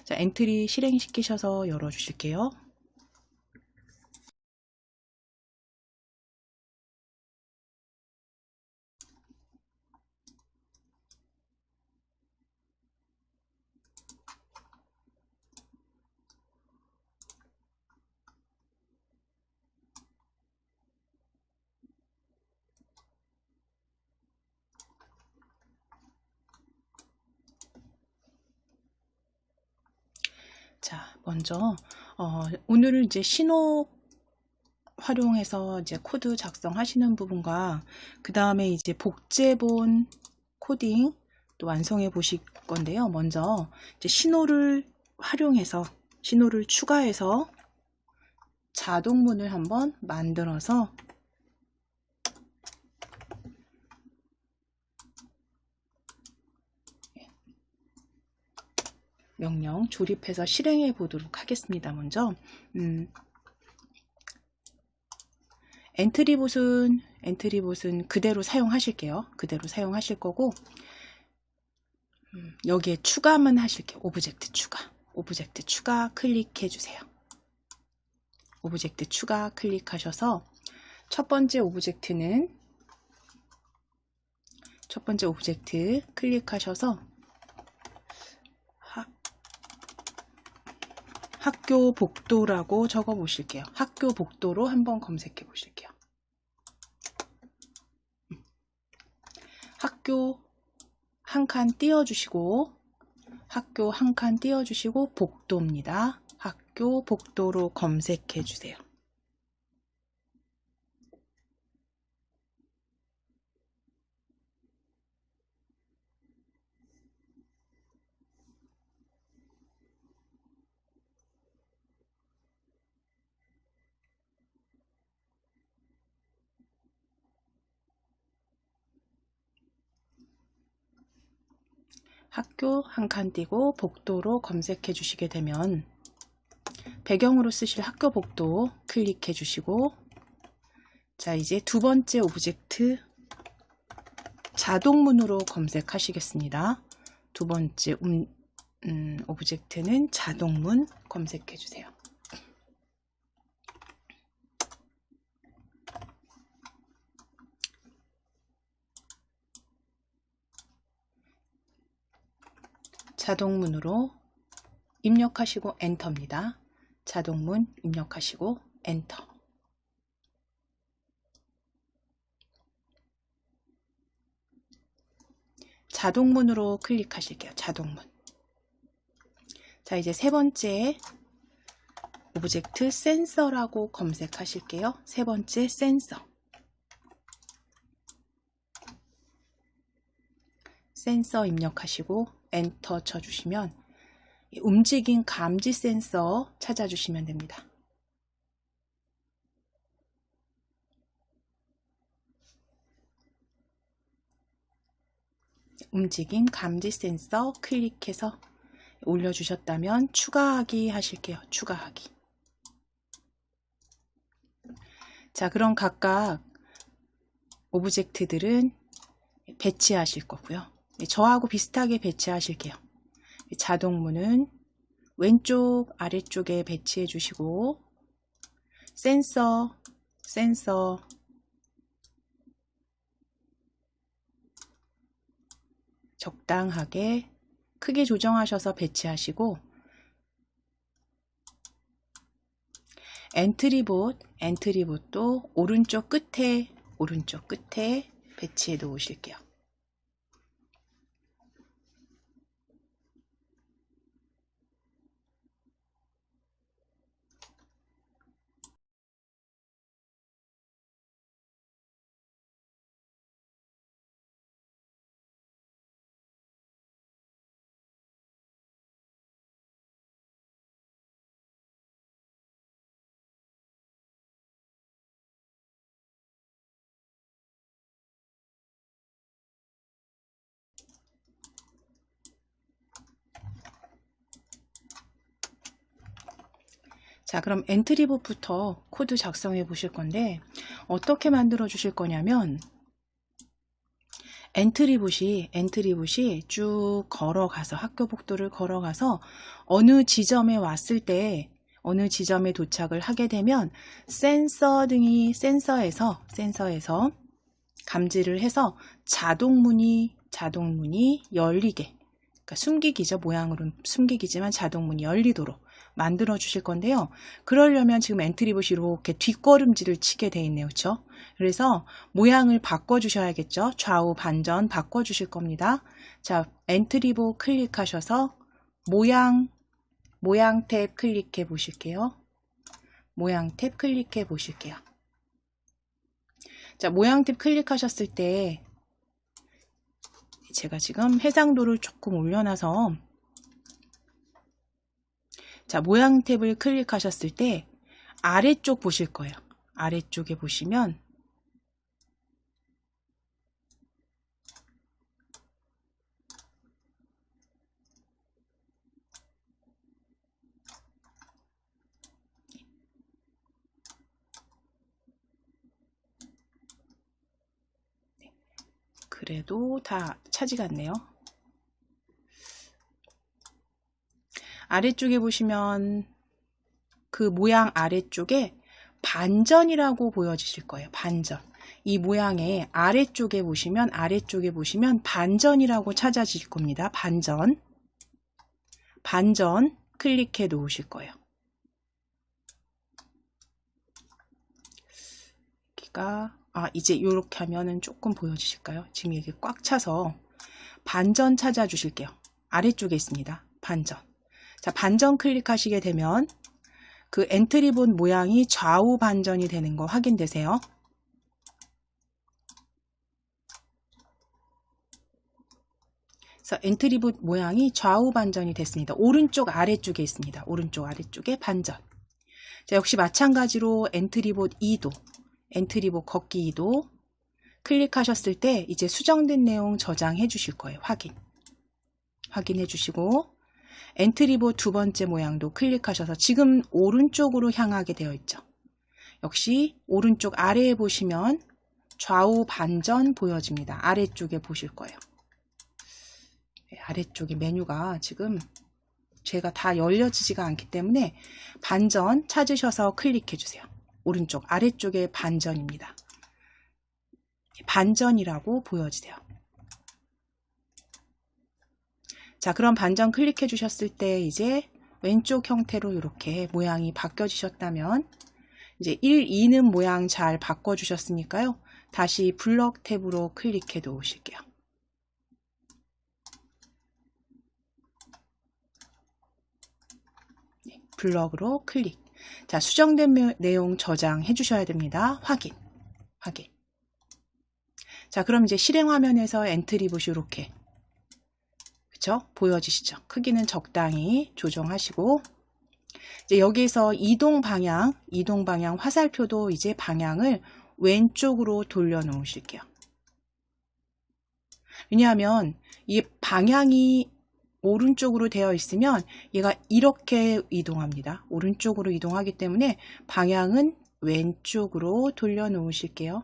자, 엔트리 실행시키셔서 열어주실게요. 자, 먼저 오늘은 이제 신호 활용해서 이제 코드 작성하시는 부분과 그 다음에 이제 복제본 코딩 또 완성해 보실 건데요. 먼저 이제 신호를 활용해서 신호를 추가해서 자동문을 한번 만들어서 명령 조립해서 실행해 보도록 하겠습니다. 먼저 엔트리봇은 그대로 사용하실게요. 그대로 사용하실 거고 여기에 추가만 하실게요. 오브젝트 추가 클릭해 주세요. 오브젝트 추가 클릭하셔서 첫 번째 오브젝트 클릭하셔서 학교 복도라고 적어 보실게요. 학교 복도로 한번 검색해 보실게요. 학교 한 칸 띄워주시고 복도입니다. 학교 복도로 검색해 주세요. 학교 한 칸 띄고 복도로 검색해 주시게 되면 배경으로 쓰실 학교 복도 클릭해 주시고 자, 이제 두 번째 오브젝트 자동문으로 검색하시겠습니다. 두 번째 오브젝트는 자동문 검색해 주세요. 자동문으로 입력하시고 엔터입니다. 자동문 입력하시고 엔터. 자동문으로 클릭하실게요. 자동문. 자, 이제 세 번째 오브젝트 센서라고 검색하실게요. 세 번째 센서 입력하시고 엔터 쳐주시면 움직임 감지 센서 찾아주시면 됩니다. 움직임 감지 센서 클릭해서 올려주셨다면 추가하기 하실게요. 추가하기. 자, 그럼 각각 오브젝트들은 배치하실 거고요. 저하고 비슷하게 배치하실게요. 자동문은 왼쪽 아래쪽에 배치해 주시고 센서 적당하게 크게 조정하셔서 배치하시고 엔트리봇도 오른쪽 끝에 배치해 놓으실게요. 자, 그럼 엔트리봇부터 코드 작성해 보실 건데 어떻게 만들어 주실 거냐면 엔트리봇이 쭉 걸어가서 학교 복도를 걸어가서 어느 지점에 왔을 때 어느 지점에 도착을 하게 되면 센서에서 감지를 해서 자동문이 열리게, 그러니까 숨기기죠. 모양으로는 숨기기지만 자동문이 열리도록 만들어 주실 건데요. 그러려면 지금 엔트리봇이 이렇게 뒷걸음질을 치게 돼 있네요. 그렇죠? 그래서 모양을 바꿔 주셔야겠죠. 좌우 반전 바꿔 주실 겁니다. 자, 엔트리봇 클릭하셔서 모양 탭 클릭해 보실게요. 모양 탭 클릭해 보실게요. 자, 모양 탭 클릭하셨을 때 제가 지금 해상도를 조금 올려놔서, 자, 모양 탭을 클릭하셨을 때 아래쪽 보실 거예요. 아래쪽에 보시면 그래도 다 차지가 않네요. 아래쪽에 보시면 그 모양 아래쪽에 반전이라고 보여지실 거예요. 반전. 이 모양의 아래쪽에 보시면 반전이라고 찾아질 겁니다. 반전 클릭해 놓으실 거예요. 여기가 이제 이렇게 하면은 조금 보여지실까요? 지금 이게 꽉 차서 반전 찾아주실게요. 아래쪽에 있습니다. 반전. 자, 반전 클릭하시게 되면 그 엔트리봇 모양이 좌우 반전이 되는 거 확인되세요? 그래서 엔트리봇 모양이 좌우 반전이 됐습니다. 오른쪽 아래쪽에 있습니다. 오른쪽 아래쪽에 반전. 자, 역시 마찬가지로 엔트리봇 걷기 2도 클릭하셨을 때 이제 수정된 내용 저장해 주실 거예요. 확인해 주시고 엔트리봇 두 번째 모양도 클릭하셔서 지금 오른쪽으로 향하게 되어 있죠. 역시 오른쪽 아래에 보시면 좌우 반전 보여집니다. 아래쪽에 보실 거예요. 아래쪽에 메뉴가 지금 제가 다 열려지지가 않기 때문에 반전 찾으셔서 클릭해 주세요. 오른쪽 아래쪽에 반전입니다. 반전이라고 보여지세요. 자, 그럼 반전 클릭해 주셨을 때 이제 왼쪽 형태로 이렇게 모양이 바뀌어지셨다면 이제 1, 2는 모양 잘 바꿔주셨으니까요. 다시 블럭 탭으로 클릭해 놓으실게요. 네, 블럭으로 클릭. 자, 수정된 내용 저장해 주셔야 됩니다. 확인. 자, 그럼 이제 실행 화면에서 엔트리봇이 이렇게 그쵸? 보여지시죠? 크기는 적당히 조정하시고 이제 여기서 이동 방향 화살표도 이제 방향을 왼쪽으로 돌려 놓으실게요. 왜냐하면 이 방향이 오른쪽으로 되어 있으면 얘가 이렇게 이동합니다. 오른쪽으로 이동하기 때문에 방향은 왼쪽으로 돌려 놓으실게요.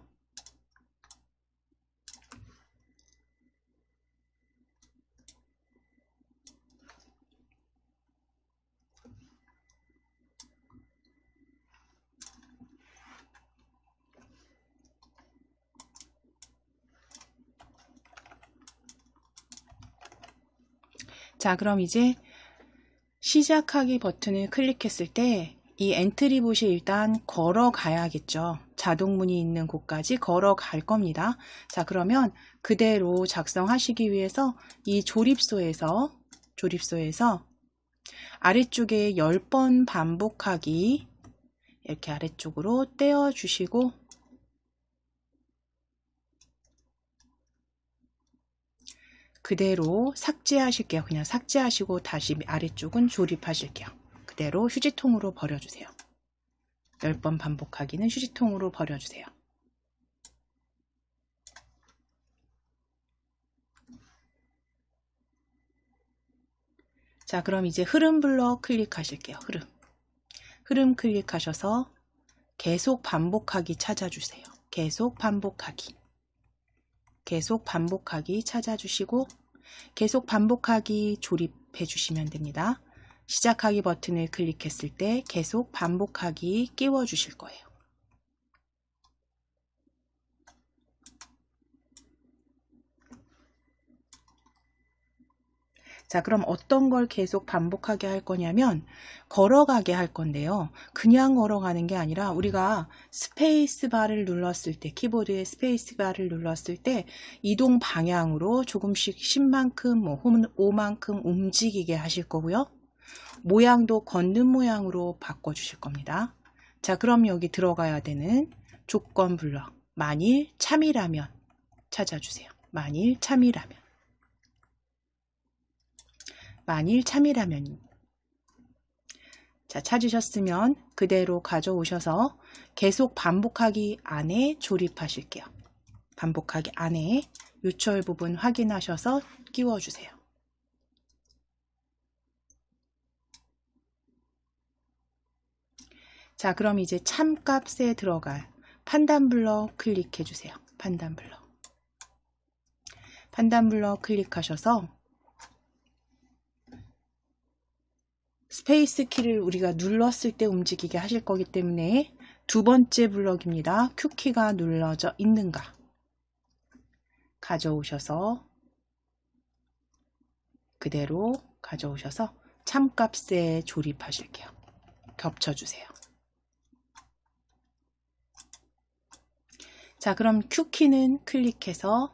자, 그럼 이제 시작하기 버튼을 클릭했을 때 이 엔트리봇이 일단 걸어가야겠죠. 자동문이 있는 곳까지 걸어갈 겁니다. 자, 그러면 그대로 작성하시기 위해서 이 조립소에서 아래쪽에 10번 반복하기 이렇게 아래쪽으로 떼어주시고 그대로 삭제하실게요. 그냥 삭제하시고 다시 아래쪽은 조립하실게요. 그대로 휴지통으로 버려주세요. 10번 반복하기는 휴지통으로 버려주세요. 자, 그럼 이제 흐름 블럭 클릭하실게요. 흐름 클릭하셔서 계속 반복하기 찾아주세요. 계속 반복하기. 계속 반복하기 찾아주시고 계속 반복하기 조립해 주시면 됩니다. 시작하기 버튼을 클릭했을 때 계속 반복하기 끼워 주실 거예요. 자, 그럼 어떤 걸 계속 반복하게 할 거냐면 걸어가게 할 건데요. 그냥 걸어가는 게 아니라 우리가 스페이스 바를 눌렀을 때, 키보드에 스페이스 바를 눌렀을 때 이동 방향으로 조금씩 10만큼, 뭐 5만큼 움직이게 하실 거고요. 모양도 걷는 모양으로 바꿔 주실 겁니다. 자, 그럼 여기 들어가야 되는 조건 블럭, 만일 참이라면 찾아주세요. 만일 참이라면. 만일 참이라면. 자, 찾으셨으면 그대로 가져오셔서 계속 반복하기 안에 조립하실게요. 반복하기 안에 유철 부분 확인하셔서 끼워주세요. 자, 그럼 이제 참값에 들어갈 판단 블럭 클릭해 주세요. 판단 블럭. 판단 블럭 클릭하셔서 스페이스 키를 우리가 눌렀을 때 움직이게 하실 거기 때문에 두 번째 블럭입니다. Q키가 눌러져 있는가 가져오셔서 그대로 가져오셔서 참값에 조립하실게요. 겹쳐주세요. 자, 그럼 Q키는 클릭해서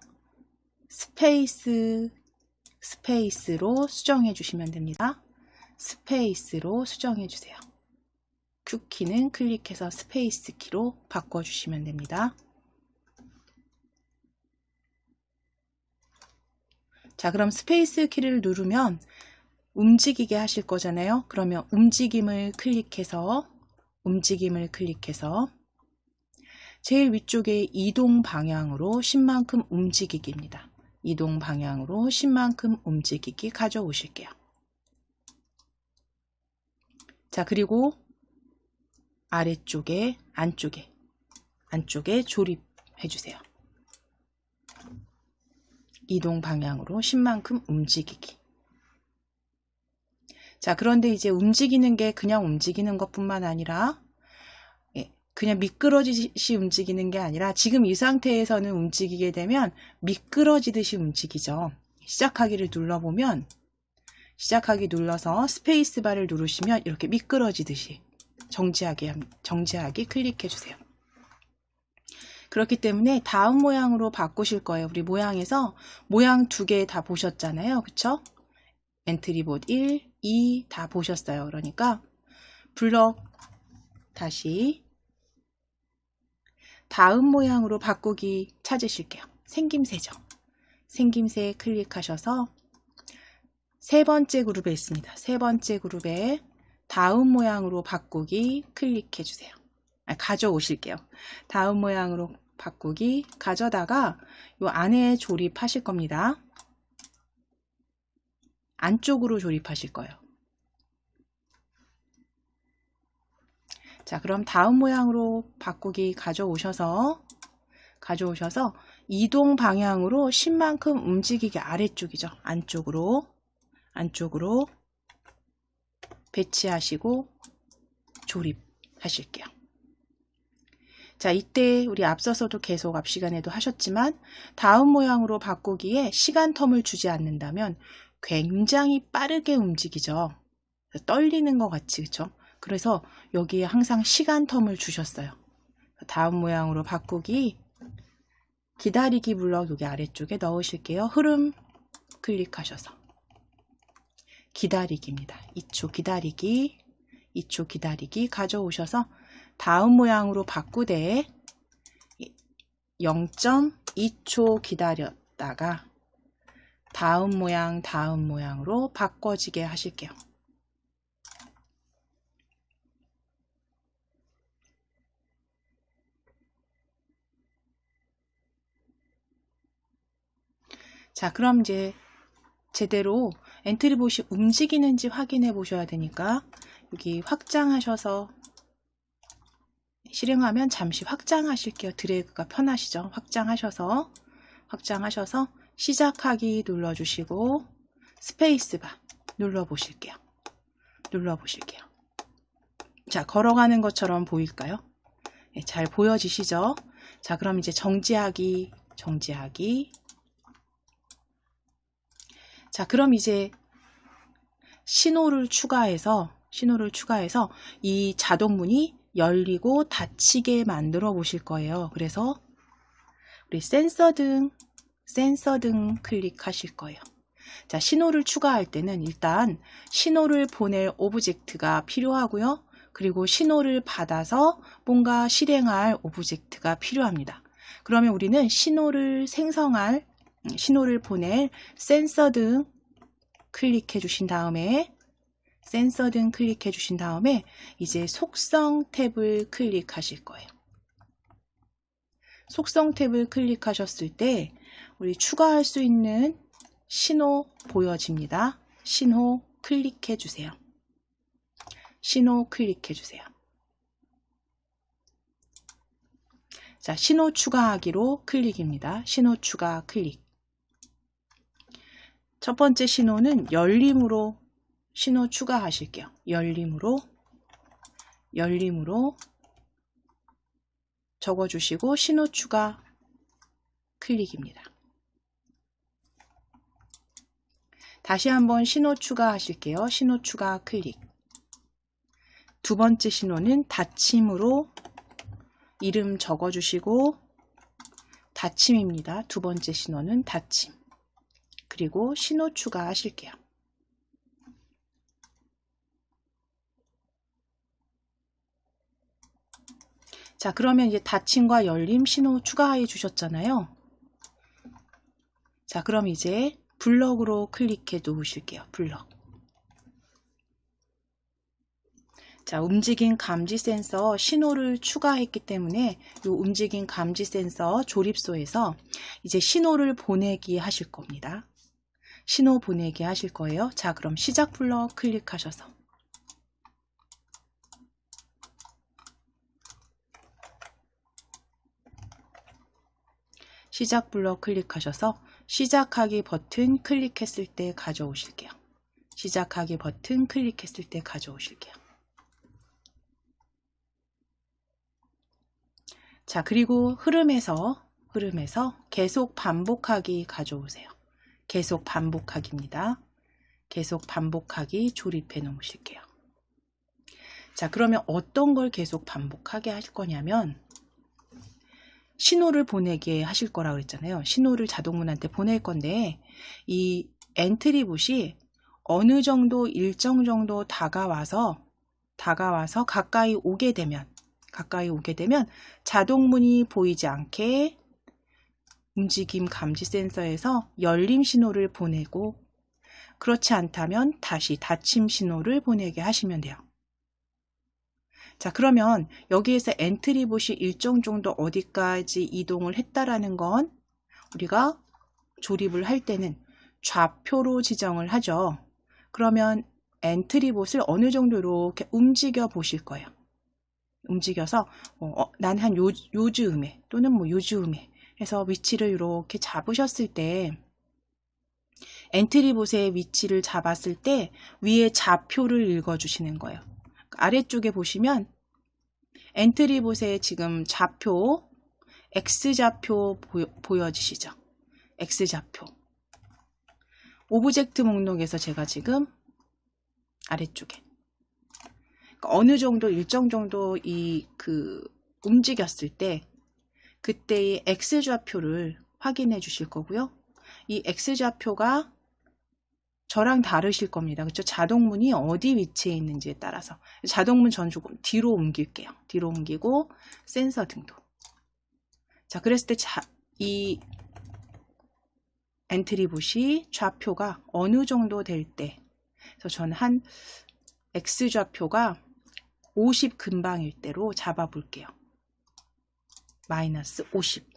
스페이스로 수정해 주시면 됩니다. 스페이스로 수정해 주세요. Q키는 클릭해서 스페이스 키로 바꿔주시면 됩니다. 자, 그럼 스페이스 키를 누르면 움직이게 하실 거잖아요. 그러면 움직임을 클릭해서 제일 위쪽에 이동 방향으로 10만큼 움직이기입니다. 이동 방향으로 10만큼 움직이기 가져오실게요. 자, 그리고 아래쪽에 안쪽에 조립해 주세요. 이동 방향으로 10만큼 움직이기. 자, 그런데 이제 움직이는 게 그냥 움직이는 것뿐만 아니라 그냥 미끄러지듯이 움직이는 게 아니라 지금 이 상태에서는 움직이게 되면 미끄러지듯이 움직이죠. 시작하기를 눌러보면 시작하기 눌러서 스페이스바를 누르시면 이렇게 미끄러지듯이 정지하기 클릭해 주세요. 그렇기 때문에 다음 모양으로 바꾸실 거예요. 우리 모양에서 모양 두 개 다 보셨잖아요. 그쵸? 엔트리봇 1, 2 다 보셨어요. 그러니까 블럭 다시 다음 모양으로 바꾸기 찾으실게요. 생김새죠. 생김새 클릭하셔서 세 번째 그룹에 있습니다. 세 번째 그룹에 다음 모양으로 바꾸기 클릭해 주세요. 가져오실게요. 다음 모양으로 바꾸기 가져다가 요 안에 조립하실 겁니다. 안쪽으로 조립하실 거예요. 자, 그럼 다음 모양으로 바꾸기 가져오셔서 이동 방향으로 10만큼 움직이게 아래쪽이죠. 안쪽으로 배치하시고 조립하실게요. 자, 이때 우리 앞서서도 계속 앞 시간에도 하셨지만 다음 모양으로 바꾸기에 시간 텀을 주지 않는다면 굉장히 빠르게 움직이죠. 떨리는 것 같이, 그렇죠? 그래서 여기에 항상 시간 텀을 주셨어요. 다음 모양으로 바꾸기 기다리기 블럭 여기 아래쪽에 넣으실게요. 흐름 클릭하셔서 기다리기입니다. 2초 기다리기 가져오셔서 다음 모양으로 바꾸되 0.2초 기다렸다가 다음 모양으로 바꿔지게 하실게요. 자, 그럼 이제 제대로 엔트리봇이 움직이는지 확인해 보셔야 되니까 여기 확장하셔서 실행하면 잠시 확장하실게요. 드래그가 편하시죠? 확장하셔서 확장하셔서 시작하기 눌러주시고 스페이스바 눌러보실게요. 자, 걸어가는 것처럼 보일까요? 네, 잘 보여지시죠? 자, 그럼 이제 정지하기. 자, 그럼 이제 신호를 추가해서 이 자동문이 열리고 닫히게 만들어 보실 거예요. 그래서 우리 센서 등 클릭하실 거예요. 자, 신호를 추가할 때는 일단 신호를 보낼 오브젝트가 필요하고요. 그리고 신호를 받아서 뭔가 실행할 오브젝트가 필요합니다. 그러면 우리는 신호를 보낼 센서 등 클릭해 주신 다음에 이제 속성 탭을 클릭하실 거예요. 속성 탭을 클릭하셨을 때 우리 추가할 수 있는 신호 보여집니다. 신호 클릭해 주세요. 자, 신호 추가하기로 클릭입니다. 신호 추가 클릭. 첫 번째 신호는 열림으로 신호 추가하실게요. 열림으로 적어주시고 신호 추가 클릭입니다. 다시 한번 신호 추가하실게요. 신호 추가 클릭. 두 번째 신호는 닫힘으로 이름 적어주시고 닫힘입니다. 두 번째 신호는 닫힘. 그리고 신호 추가하실게요. 자, 그러면 이제 닫힘과 열림 신호 추가해 주셨잖아요. 자, 그럼 이제 블럭으로 클릭해 놓으실게요. 블럭. 자, 움직임 감지 센서 신호를 추가했기 때문에 이 움직임 감지 센서 조립소에서 이제 신호를 보내기 하실 겁니다. 신호 보내기 하실 거예요. 자, 그럼 시작 블럭 클릭하셔서 시작 블럭 클릭하셔서 시작하기 버튼 클릭했을 때 가져오실게요. 시작하기 버튼 클릭했을 때 가져오실게요. 자, 그리고 흐름에서 계속 반복하기 가져오세요. 계속 반복하기입니다. 계속 반복하기 조립해 놓으실게요. 자, 그러면 어떤 걸 계속 반복하게 하실 거냐면 신호를 보내게 하실 거라고 그랬잖아요. 신호를 자동문한테 보낼 건데 이 엔트리봇이 어느 정도 일정 정도 다가와서 가까이 오게 되면 자동문이 보이지 않게 움직임 감지 센서에서 열림 신호를 보내고 그렇지 않다면 다시 닫힘 신호를 보내게 하시면 돼요. 자, 그러면 여기에서 엔트리봇이 일정 정도 어디까지 이동을 했다라는 건 우리가 조립을 할 때는 좌표로 지정을 하죠. 그러면 엔트리봇을 어느 정도 이렇게 움직여 보실 거예요. 움직여서 난 한 요즈음에 또는 뭐 요즈음에 해서 위치를 이렇게 잡으셨을 때 엔트리봇의 위치를 잡았을 때 위에 좌표를 읽어주시는 거예요. 아래쪽에 보시면 엔트리봇의 지금 좌표, X좌표 보여지시죠? X좌표. 오브젝트 목록에서 제가 지금 아래쪽에 어느 정도 일정 정도 움직였을 때 그때의 X좌표를 확인해 주실 거고요. 이 X좌표가 저랑 다르실 겁니다. 그렇죠? 자동문이 어디 위치에 있는지에 따라서 자동문 전 조금 뒤로 옮길게요. 뒤로 옮기고 센서 등도. 자, 그랬을 때 이 엔트리봇이 좌표가 어느 정도 될 때, 그래서 저는 한 X좌표가 50 근방일 대로 잡아 볼게요. 마이너스 50.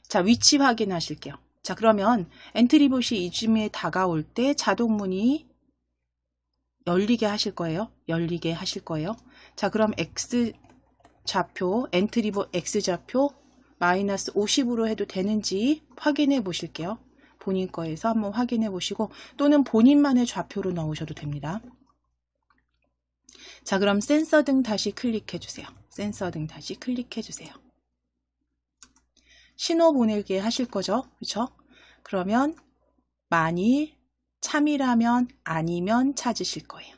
자, 위치 확인하실게요. 자, 그러면 엔트리봇이 이쯤에 다가올 때 자동문이 열리게 하실 거예요. 자, 그럼 좌표, 엔트리보 X좌표 마이너스 50으로 해도 되는지 확인해 보실게요. 본인 거에서 한번 확인해 보시고 또는 본인만의 좌표로 넣으셔도 됩니다. 자, 그럼 센서 등 다시 클릭해 주세요. 센서 등 다시 클릭해 주세요. 신호 보내기 하실 거죠? 그렇죠? 그러면 만일 참이라면 아니면 찾으실 거예요.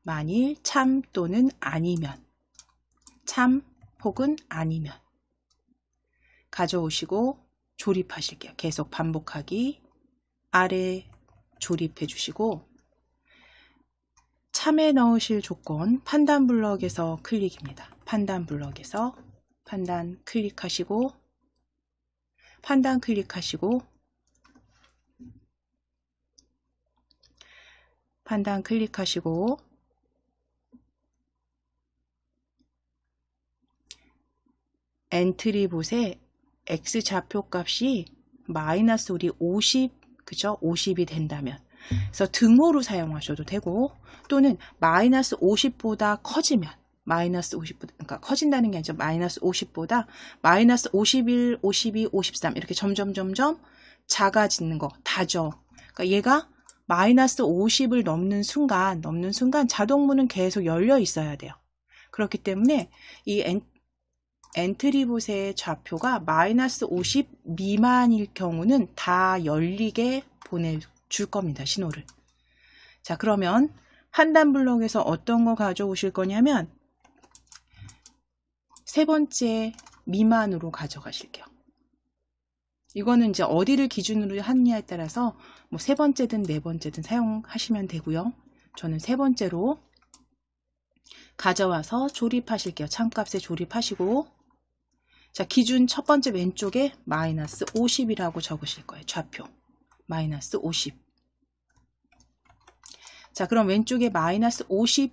만일 참 또는 아니면, 참 혹은 아니면 가져오시고 조립하실게요. 계속 반복하기. 아래 조립해 주시고 참에 넣으실 조건 판단 블럭에서 클릭입니다. 판단 블럭에서 판단 클릭하시고 판단 클릭하시고 판단 클릭하시고 엔트리봇의 X좌표 값이 마이너스 우리 50, 그죠? 50이 된다면 그래서 등호로 사용하셔도 되고 또는 마이너스 50보다 커지면 마이너스 50보다 그러니까 커진다는 게 아니죠. 마이너스 50보다 마이너스 51, 52, 53 이렇게 점점 작아지는 거 다죠. 그러니까 얘가 마이너스 50을 넘는 순간 자동문은 계속 열려 있어야 돼요. 그렇기 때문에 이 엔트리봇의 좌표가 마이너스 50 미만일 경우는 다 열리게 보내줄 겁니다. 신호를. 자, 그러면 판단 블록에서 어떤 거 가져오실 거냐면 세 번째 미만으로 가져가실게요. 이거는 이제 어디를 기준으로 하느냐에 따라서 뭐 세 번째든 네 번째든 사용하시면 되고요. 저는 세 번째로 가져와서 조립하실게요. 참값에 조립하시고 자, 기준 첫 번째 왼쪽에 마이너스 50이라고 적으실 거예요. 좌표 마이너스 50. 자, 그럼 왼쪽에 마이너스 50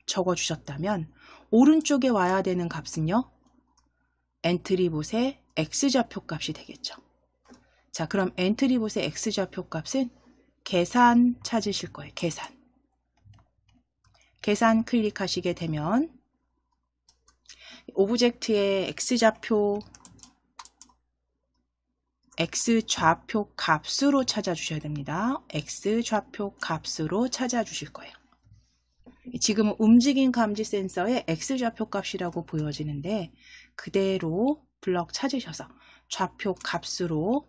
적어주셨다면 오른쪽에 와야 되는 값은요. 엔트리봇의 X좌표 값이 되겠죠. 자, 그럼 엔트리봇의 X좌표 값은 계산 찾으실 거예요. 계산 클릭하시게 되면 오브젝트의 X좌표 값으로 찾아주셔야 됩니다. X좌표 값으로 찾아주실 거예요. 지금은 움직임 감지 센서의 X좌표 값이라고 보여지는데 그대로 블럭 찾으셔서 좌표 값으로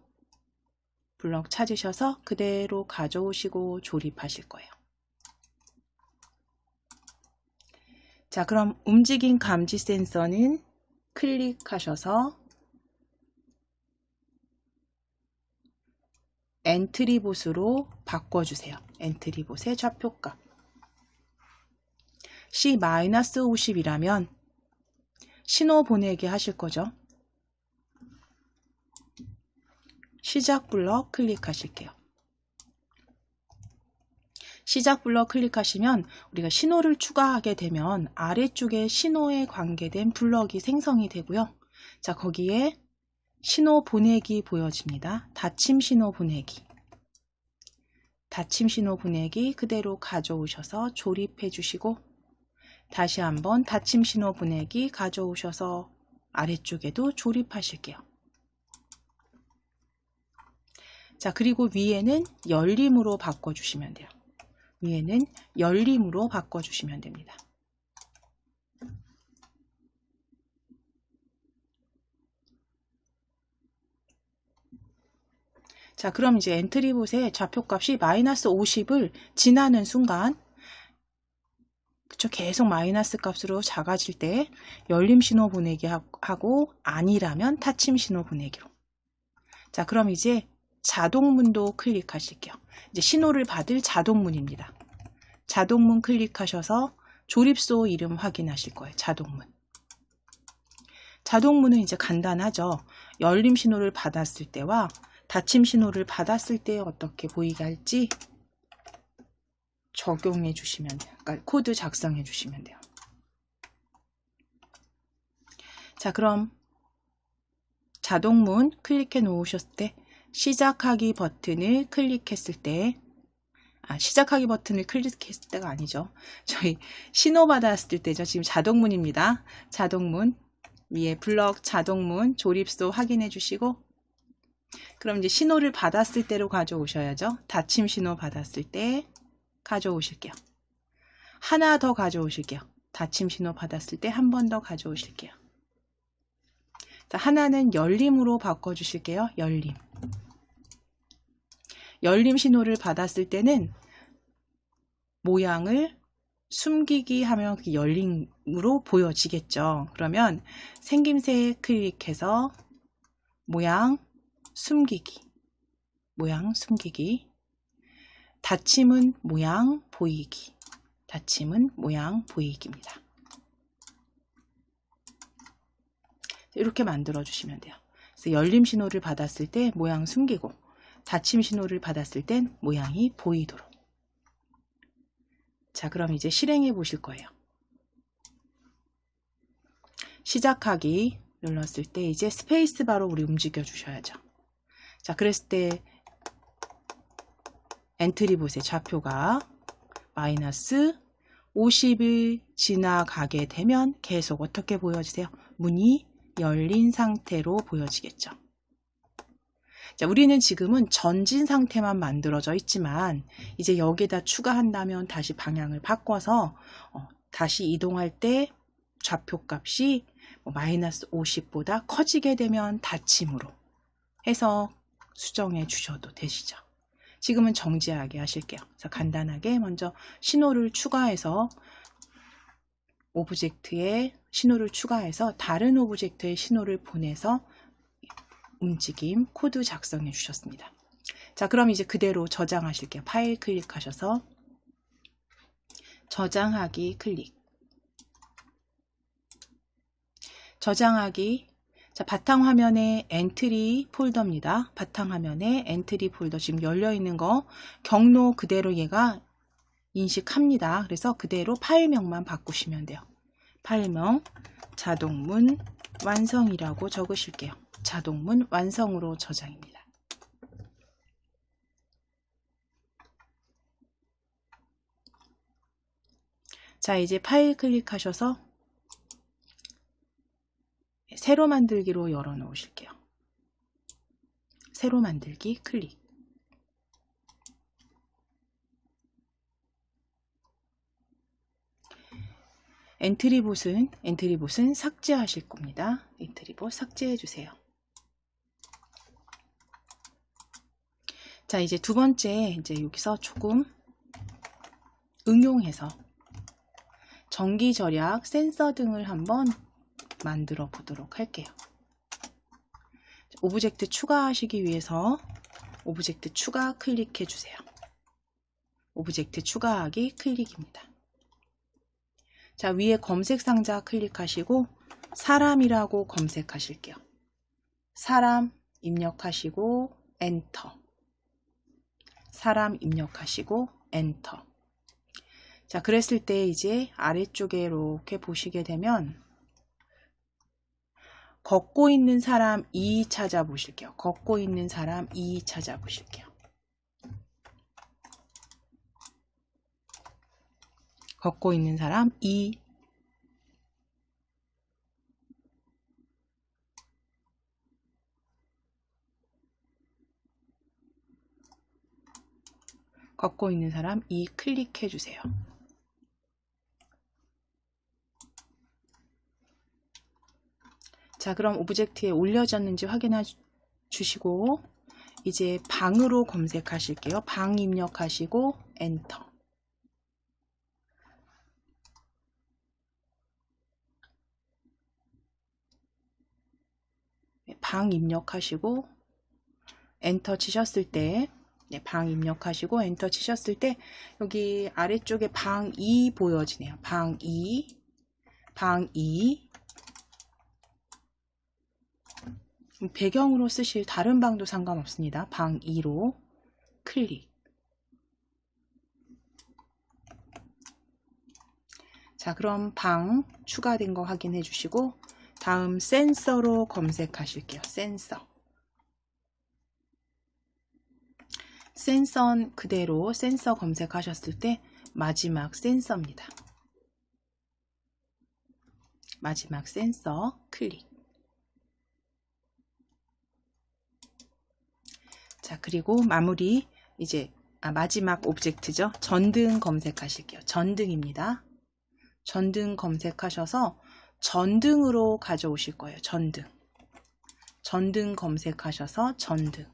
블럭 찾으셔서 그대로 가져오시고 조립하실 거예요. 자, 그럼 움직임 감지 센서는 클릭하셔서 엔트리봇으로 바꿔주세요. 엔트리봇의 좌표값 C-50이라면 신호 보내기 하실 거죠. 시작 블럭 클릭하실게요. 시작 블럭 클릭하시면 우리가 신호를 추가하게 되면 아래쪽에 신호에 관계된 블럭이 생성이 되고요. 자, 거기에 신호 보내기 보여집니다. 닫힘 신호 보내기. 닫힘 신호 보내기 그대로 가져오셔서 조립해 주시고 다시 한번 닫힘 신호 보내기 가져오셔서 아래쪽에도 조립하실게요. 자, 그리고 위에는 열림으로 바꿔주시면 돼요. 위에는 열림으로 바꿔주시면 됩니다. 자, 그럼 이제 엔트리봇의 좌표값이 마이너스 50을 지나는 순간 그쵸? 계속 마이너스 값으로 작아질 때 열림 신호 보내기 하고 아니라면 닫힘 신호 보내기로. 자, 그럼 이제 자동문도 클릭하실게요. 이제 신호를 받을 자동문입니다. 자동문 클릭하셔서 조립소 이름 확인하실 거예요. 자동문. 자동문은 이제 간단하죠. 열림 신호를 받았을 때와 닫힘 신호를 받았을 때 어떻게 보이게 할지 적용해 주시면 돼요. 그러니까 코드 작성해 주시면 돼요. 자, 그럼 자동문 클릭해 놓으셨을 때 시작하기 버튼을 클릭했을 때 시작하기 버튼을 클릭했을 때가 아니죠. 저희 신호 받았을 때죠. 지금 자동문입니다. 자동문 위에 블럭 자동문 조립소 확인해 주시고, 그럼 이제 신호를 받았을 때로 가져오셔야죠. 닫힘 신호 받았을 때 가져오실게요. 하나 더 가져오실게요. 닫힘 신호 받았을 때 한 번 더 가져오실게요. 자, 하나는 열림으로 바꿔주실게요. 열림. 열림 신호를 받았을 때는 모양을 숨기기 하면 그 열림으로 보여지겠죠. 그러면 생김새 클릭해서 모양 숨기기, 모양 숨기기, 닫힘은 모양 보이기, 닫힘은 모양 보이기입니다. 이렇게 만들어 주시면 돼요. 그래서 열림 신호를 받았을 때 모양 숨기고, 닫힘 신호를 받았을 땐 모양이 보이도록. 자, 그럼 이제 실행해 보실 거예요. 시작하기 눌렀을 때 이제 스페이스바로 우리 움직여 주셔야죠. 자, 그랬을 때 엔트리봇의 좌표가 마이너스 50을 지나가게 되면 계속 어떻게 보여지세요? 문이 열린 상태로 보여지겠죠. 자, 우리는 지금은 전진 상태만 만들어져 있지만 이제 여기다 추가한다면 다시 방향을 바꿔서 다시 이동할 때 좌표 값이 마이너스 50보다 커지게 되면 닫힘으로 해서 수정해 주셔도 되시죠. 지금은 정지하게 하실게요. 그래서 간단하게 먼저 신호를 추가해서 오브젝트에 신호를 추가해서 다른 오브젝트에 신호를 보내서 움직임 코드 작성해 주셨습니다. 자, 그럼 이제 그대로 저장하실게요. 파일 클릭하셔서 저장하기 클릭. 저장하기. 자, 바탕화면에 엔트리 폴더입니다. 바탕화면에 엔트리 폴더 지금 열려있는 거 경로 그대로 얘가 인식합니다. 그래서 그대로 파일명만 바꾸시면 돼요. 파일명 자동문 완성이라고 적으실게요. 자동문 완성으로 저장입니다. 자, 이제 파일 클릭하셔서 새로 만들기로 열어 놓으실게요. 새로 만들기 클릭. 엔트리봇은 삭제하실 겁니다. 엔트리봇 삭제해 주세요. 자, 이제 두 번째, 이제 여기서 조금 응용해서 전기 절약 센서 등을 한번 만들어 보도록 할게요. 오브젝트 추가하시기 위해서 오브젝트 추가 클릭해 주세요. 오브젝트 추가하기 클릭입니다. 자, 위에 검색 상자 클릭하시고 사람이라고 검색하실게요. 사람 입력하시고 엔터. 사람 입력하시고 엔터. 자, 그랬을 때 이제 아래쪽에 이렇게 보시게 되면 걷고 있는 사람 2 찾아보실게요. 걷고 있는 사람 2 찾아보실게요. 걷고 있는 사람 2. 걷고 있는 사람 2 클릭해 주세요. 자, 그럼 오브젝트에 올려졌는지 확인해 주시고 이제 방으로 검색하실게요. 방 입력하시고 엔터. 방 입력하시고 엔터 치셨을 때 방 입력하시고 엔터 치셨을 때 여기 아래쪽에 방 2 보여지네요. 방 2, 방 2. 배경으로 쓰실 다른 방도 상관없습니다. 방 2로 클릭. 자, 그럼 방 추가된 거 확인해 주시고 다음 센서로 검색하실게요. 센서. 센서 그대로 센서 검색하셨을 때 마지막 센서입니다. 마지막 센서 클릭. 자, 그리고 마무리 이제 마지막 오브젝트죠. 전등 검색하실게요. 전등입니다. 전등 검색하셔서 전등으로 가져오실 거예요. 전등. 전등 검색하셔서 전등.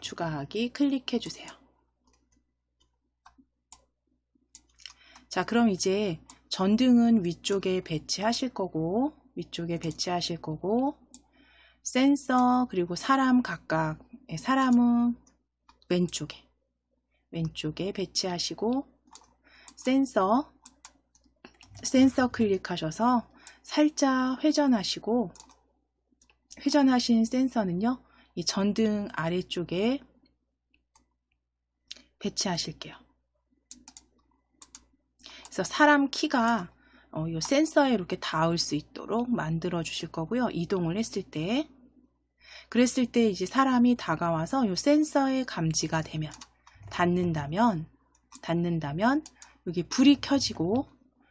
추가하기 클릭해 주세요. 자, 그럼 이제 전등은 위쪽에 배치하실 거고 센서 그리고 사람 각각, 사람은 왼쪽에 배치하시고 센서 클릭하셔서 살짝 회전하시고 회전하신 센서는요, 이 전등 아래쪽에 배치하실게요. 그래서 사람 키가 이 센서에 이렇게 닿을 수 있도록 만들어 주실 거고요. 이동을 했을 때, 그랬을 때 이제 사람이 다가와서 이 센서에 감지가 되면, 닿는다면 여기 불이 켜지고,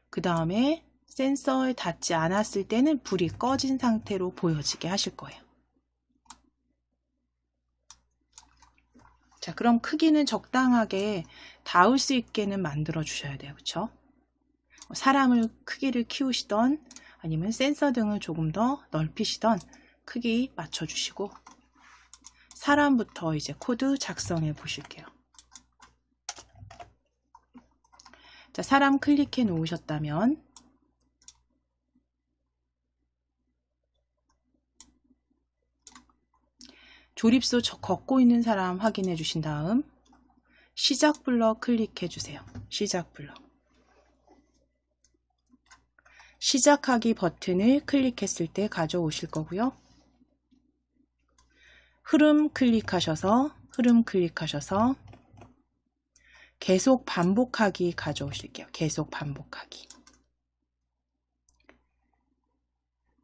그 다음에 센서에 닿지 않았을 때는 불이 꺼진 상태로 보여지게 하실 거예요. 자, 그럼 크기는 적당하게 닿을 수 있게는 만들어 주셔야 돼요. 그렇죠? 사람을 크기를 키우시던 아니면 센서 등을 조금 더 넓히시던 크기 맞춰 주시고, 사람부터 이제 코드 작성해 보실게요. 자, 사람 클릭해 놓으셨다면 조립소 걷고 있는 사람 확인해 주신 다음 시작 블럭 클릭해 주세요. 시작 블럭. 시작하기 버튼을 클릭했을 때 가져오실 거고요. 흐름 클릭하셔서 계속 반복하기 가져오실게요. 계속 반복하기.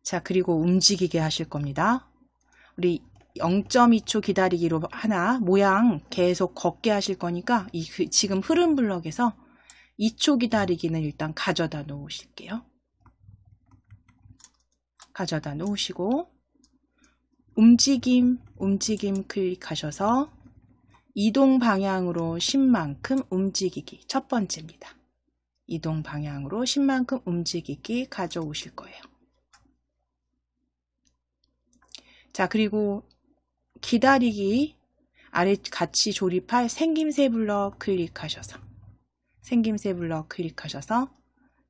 자, 그리고 움직이게 하실 겁니다. 우리 0.2초 기다리기로 하나 모양 계속 걷게 하실 거니까 지금 흐름 블럭에서 2초 기다리기는 일단 가져다 놓으실게요. 가져다 놓으시고 움직임 클릭하셔서 이동 방향으로 10만큼 움직이기 첫 번째입니다. 이동 방향으로 10만큼 움직이기 가져오실 거예요. 자, 그리고 기다리기 아래 같이 조립할 생김새 블럭 클릭하셔서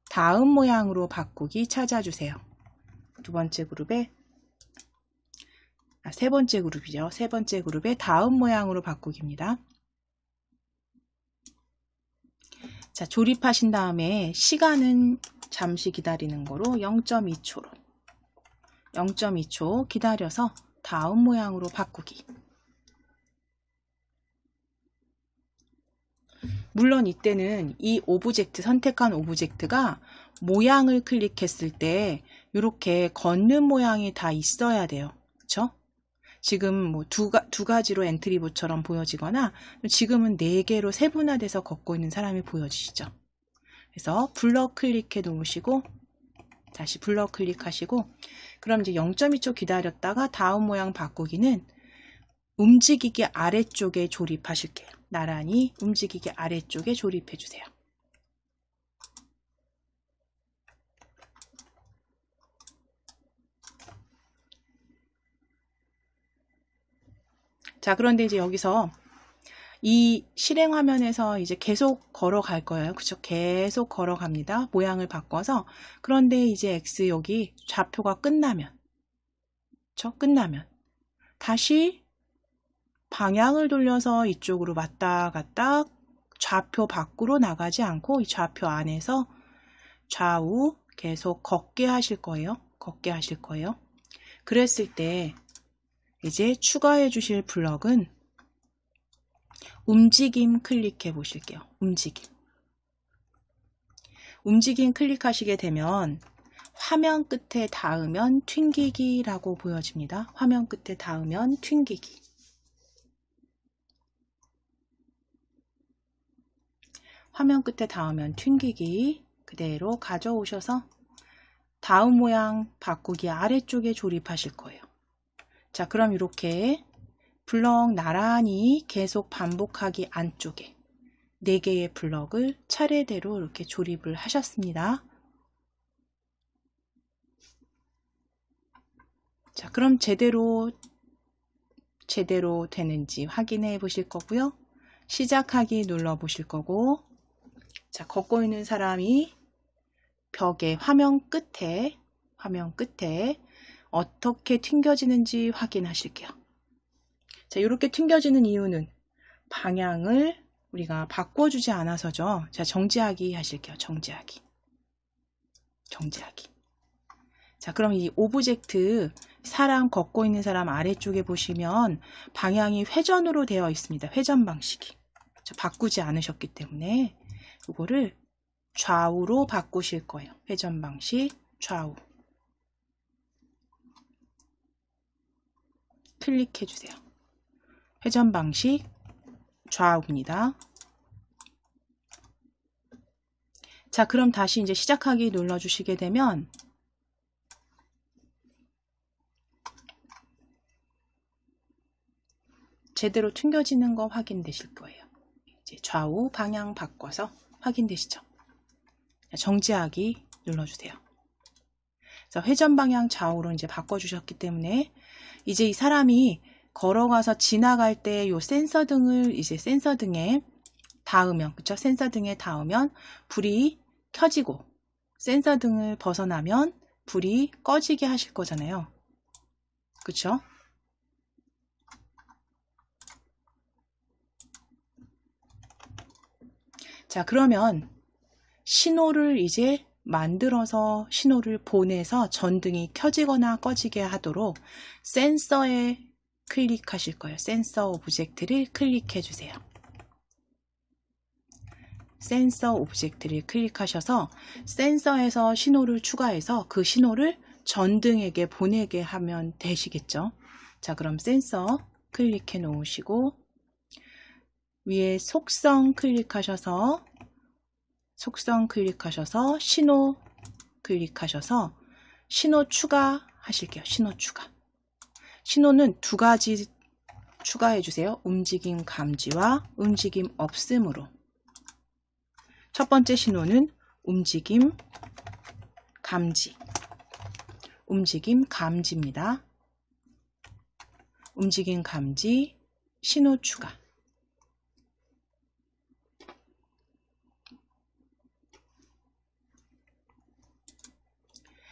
다음 모양으로 바꾸기 찾아주세요. 두 번째 그룹에 세 번째 그룹이죠. 세 번째 그룹의 다음 모양으로 바꾸기입니다. 자, 조립하신 다음에 시간은 잠시 기다리는 거로 0.2초 기다려서 다음 모양으로 바꾸기. 물론 이때는 이 오브젝트, 선택한 오브젝트가 모양을 클릭했을 때 이렇게 걷는 모양이 다 있어야 돼요. 그렇죠? 지금 뭐 두 가지로 엔트리보처럼 보여지거나 지금은 4개로 세분화돼서 걷고 있는 사람이 보여지시죠. 그래서 블럭 클릭해 놓으시고 다시 블럭 클릭하시고, 그럼 이제 0.2초 기다렸다가 다음 모양 바꾸기는 움직이기 아래쪽에 조립하실게요. 나란히 움직이기 아래쪽에 조립해 주세요. 자, 그런데 이제 여기서 이 실행 화면에서 이제 계속 걸어갈 거예요. 그쵸? 계속 걸어갑니다. 모양을 바꿔서. 그런데 이제 X 여기 좌표가 끝나면, 그쵸? 끝나면 다시 방향을 돌려서 이쪽으로 왔다 갔다 좌표 밖으로 나가지 않고 이 좌표 안에서 좌우 계속 걷게 하실 거예요. 그랬을 때 이제 추가해 주실 블럭은 움직임 클릭해 보실게요. 움직임 클릭하시게 되면 화면 끝에 닿으면 튕기기라고 보여집니다. 화면 끝에 닿으면 튕기기. 화면 끝에 닿으면 튕기기 그대로 가져오셔서 다음 모양 바꾸기 아래쪽에 조립하실 거예요. 자, 그럼 이렇게 블럭 나란히 계속 반복하기 안쪽에 4개의 블럭을 차례대로 이렇게 조립을 하셨습니다. 자, 그럼 제대로 되는지 확인해 보실 거고요. 시작하기 눌러 보실 거고, 자, 걷고 있는 사람이 벽의 화면 끝에 어떻게 튕겨지는지 확인하실게요. 자, 이렇게 튕겨지는 이유는 방향을 우리가 바꿔주지 않아서죠. 자, 정지하기 하실게요. 정지하기. 자, 그럼 이 오브젝트 사람 걷고 있는 사람 아래쪽에 보시면 방향이 회전으로 되어 있습니다. 회전 방식이. 자, 바꾸지 않으셨기 때문에 이거를 좌우로 바꾸실 거예요. 회전 방식 좌우. 클릭해 주세요. 회전 방식 좌우입니다. 자, 그럼 다시 이제 시작하기 눌러 주시게 되면 제대로 튕겨지는 거 확인되실 거예요. 이제 좌우 방향 바꿔서 확인되시죠? 정지하기 눌러주세요. 그래서 회전 방향 좌우로 이제 바꿔주셨기 때문에 이제 이 사람이 걸어가서 지나갈 때 요 센서 등을 이제 센서 등에 닿으면, 그쵸? 센서 등에 닿으면 불이 켜지고 센서 등을 벗어나면 불이 꺼지게 하실 거잖아요. 그쵸? 자, 그러면 신호를 이제 만들어서 신호를 보내서 전등이 켜지거나 꺼지게 하도록 센서에 클릭하실 거예요. 센서 오브젝트를 클릭해 주세요. 센서 오브젝트를 클릭하셔서 센서에서 신호를 추가해서 그 신호를 전등에게 보내게 하면 되시겠죠. 자, 그럼 센서 클릭해 놓으시고 위에 속성 클릭하셔서 신호 클릭하셔서 신호 추가 하실게요. 신호 추가. 신호는 2가지 추가해 주세요. 움직임 감지와 움직임 없음으로. 첫 번째 신호는 움직임 감지입니다. 움직임 감지 신호 추가.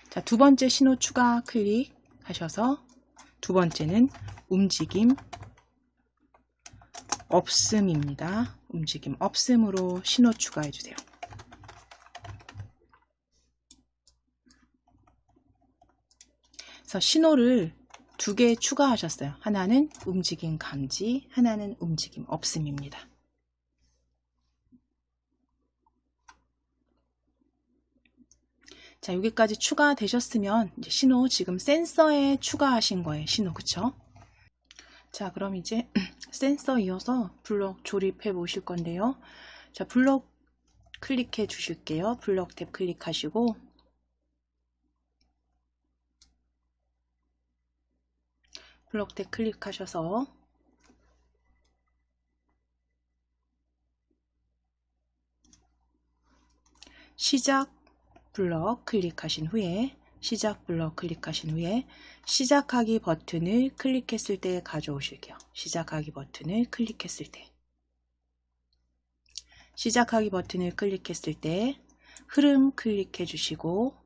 자, 2번째 신호 추가 클릭하셔서 2번째는 움직임 없음입니다. 움직임 없음으로 신호 추가해 주세요. 그래서 신호를 2개 추가하셨어요. 하나는 움직임 감지, 하나는 움직임 없음입니다. 자, 여기까지 추가되셨으면 이제 신호 지금 센서에 추가하신 거예요. 신호, 그쵸? 자, 그럼 이제 센서 이어서 블럭 조립해 보실 건데요. 자, 블럭 클릭해 주실게요. 블럭 탭 클릭하시고 블럭 탭 클릭하셔서 시작 블럭 클릭하신 후에 시작하기 버튼을 클릭했을 때 가져오실게요. 시작하기 버튼을 클릭했을 때 흐름 클릭해 주시고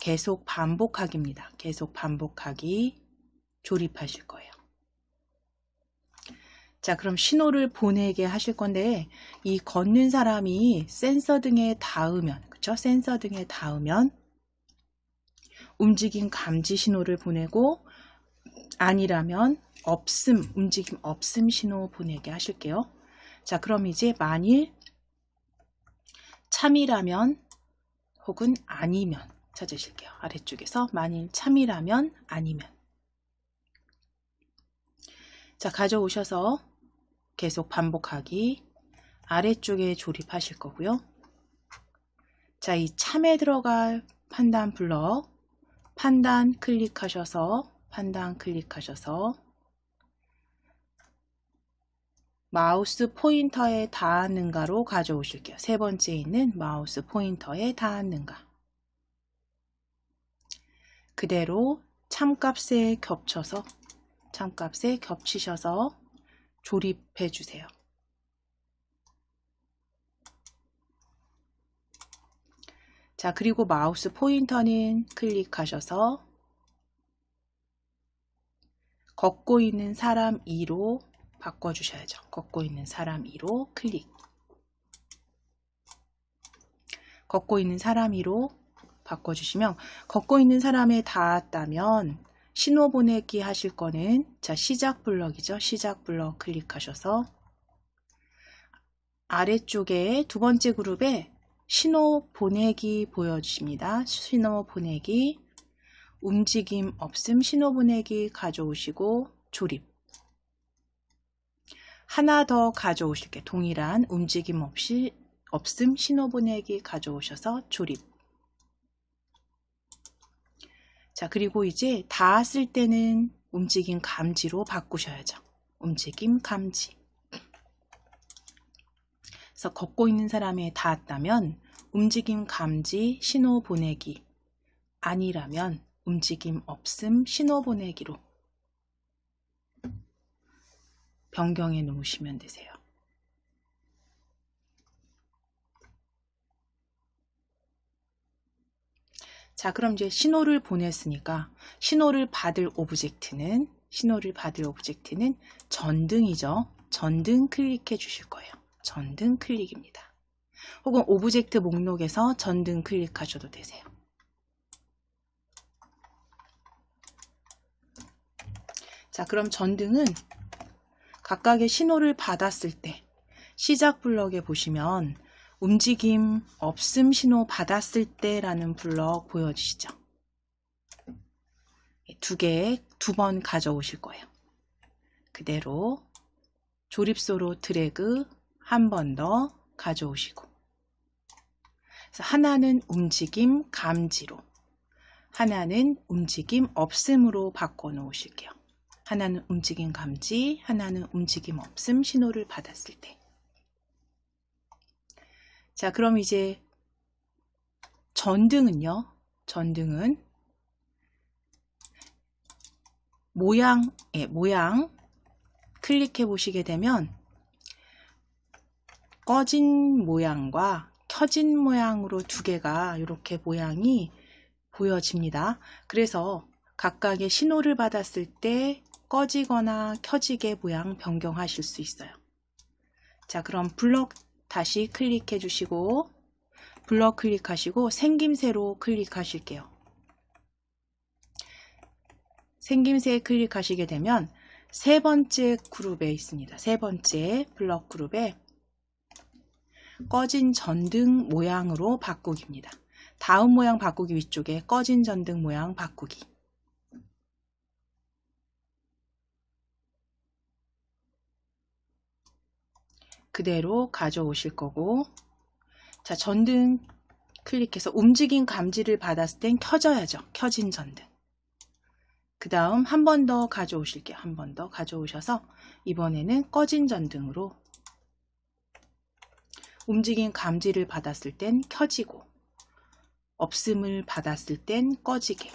계속 반복하기입니다. 계속 반복하기 조립하실 거예요. 자, 그럼 신호를 보내게 하실 건데 이 걷는 사람이 센서 등에 닿으면, 그쵸? 센서 등에 닿으면 움직임 감지 신호를 보내고 아니라면 움직임 없음 신호 보내게 하실게요. 자, 그럼 이제 만일 참이라면 혹은 아니면 찾으실게요. 아래쪽에서 만일 참이라면 아니면. 자, 가져오셔서 계속 반복하기. 아래쪽에 조립하실 거고요. 자, 이 참에 들어갈 판단 블럭, 판단 클릭하셔서 마우스 포인터에 닿았는가로 가져오실게요. 세 번째에 있는 마우스 포인터에 닿았는가. 그대로 참값에 겹치셔서 조립해 주세요. 자, 그리고 마우스 포인터는 클릭하셔서 걷고 있는 사람 2로 바꿔주셔야죠. 걷고 있는 사람 2로 클릭. 걷고 있는 사람 2로 바꿔주시면 걷고 있는 사람에 닿았다면 신호 보내기 하실 거는 자, 시작 블럭이죠. 시작 블럭 클릭하셔서 아래쪽에 두 번째 그룹에 신호 보내기 보여주십니다. 신호 보내기, 움직임 없음 신호 보내기 가져오시고 조립. 하나 더 가져오실게요. 동일한 움직임 없음 신호 보내기 가져오셔서 조립. 자, 그리고 이제 닿았을 때는 움직임 감지로 바꾸셔야죠. 움직임 감지. 그래서 걷고 있는 사람에 닿았다면 움직임 감지 신호 보내기, 아니라면 움직임 없음 신호 보내기로 변경해 놓으시면 되세요. 자, 그럼 이제 신호를 보냈으니까 신호를 받을 오브젝트는 전등이죠. 전등 클릭해 주실 거예요. 전등 클릭입니다. 혹은 오브젝트 목록에서 전등 클릭하셔도 되세요. 자, 그럼 전등은 각각의 신호를 받았을 때 시작 블럭에 보시면 움직임 없음 신호 받았을 때 라는 블럭 보여지시죠? 두 번 가져오실 거예요. 그대로 조립소로 드래그 한 번 더 가져오시고, 그래서 하나는 움직임 감지로, 하나는 움직임 없음으로 바꿔 놓으실게요. 하나는 움직임 감지, 하나는 움직임 없음 신호를 받았을 때. 자, 그럼 이제 전등은요. 전등은 모양 클릭해 보시게 되면 꺼진 모양과 켜진 모양으로 두 개가 이렇게 모양이 보여집니다. 그래서 각각의 신호를 받았을 때 꺼지거나 켜지게 모양 변경하실 수 있어요. 자, 그럼 블럭 다시 클릭해 주시고 블럭 클릭하시고 생김새로 클릭하실게요. 생김새 클릭하시게 되면 세 번째 그룹에 있습니다. 세 번째 블럭 그룹에 꺼진 전등 모양으로 바꾸기입니다. 다음 모양 바꾸기 위쪽에 꺼진 전등 모양 바꾸기. 그대로 가져오실 거고, 자, 전등 클릭해서 움직임 감지를 받았을 땐 켜져야죠. 켜진 전등. 그 다음 한 번 더 가져오실게요. 한 번 더 가져오셔서 이번에는 꺼진 전등으로 움직임 감지를 받았을 땐 켜지고 없음을 받았을 땐 꺼지게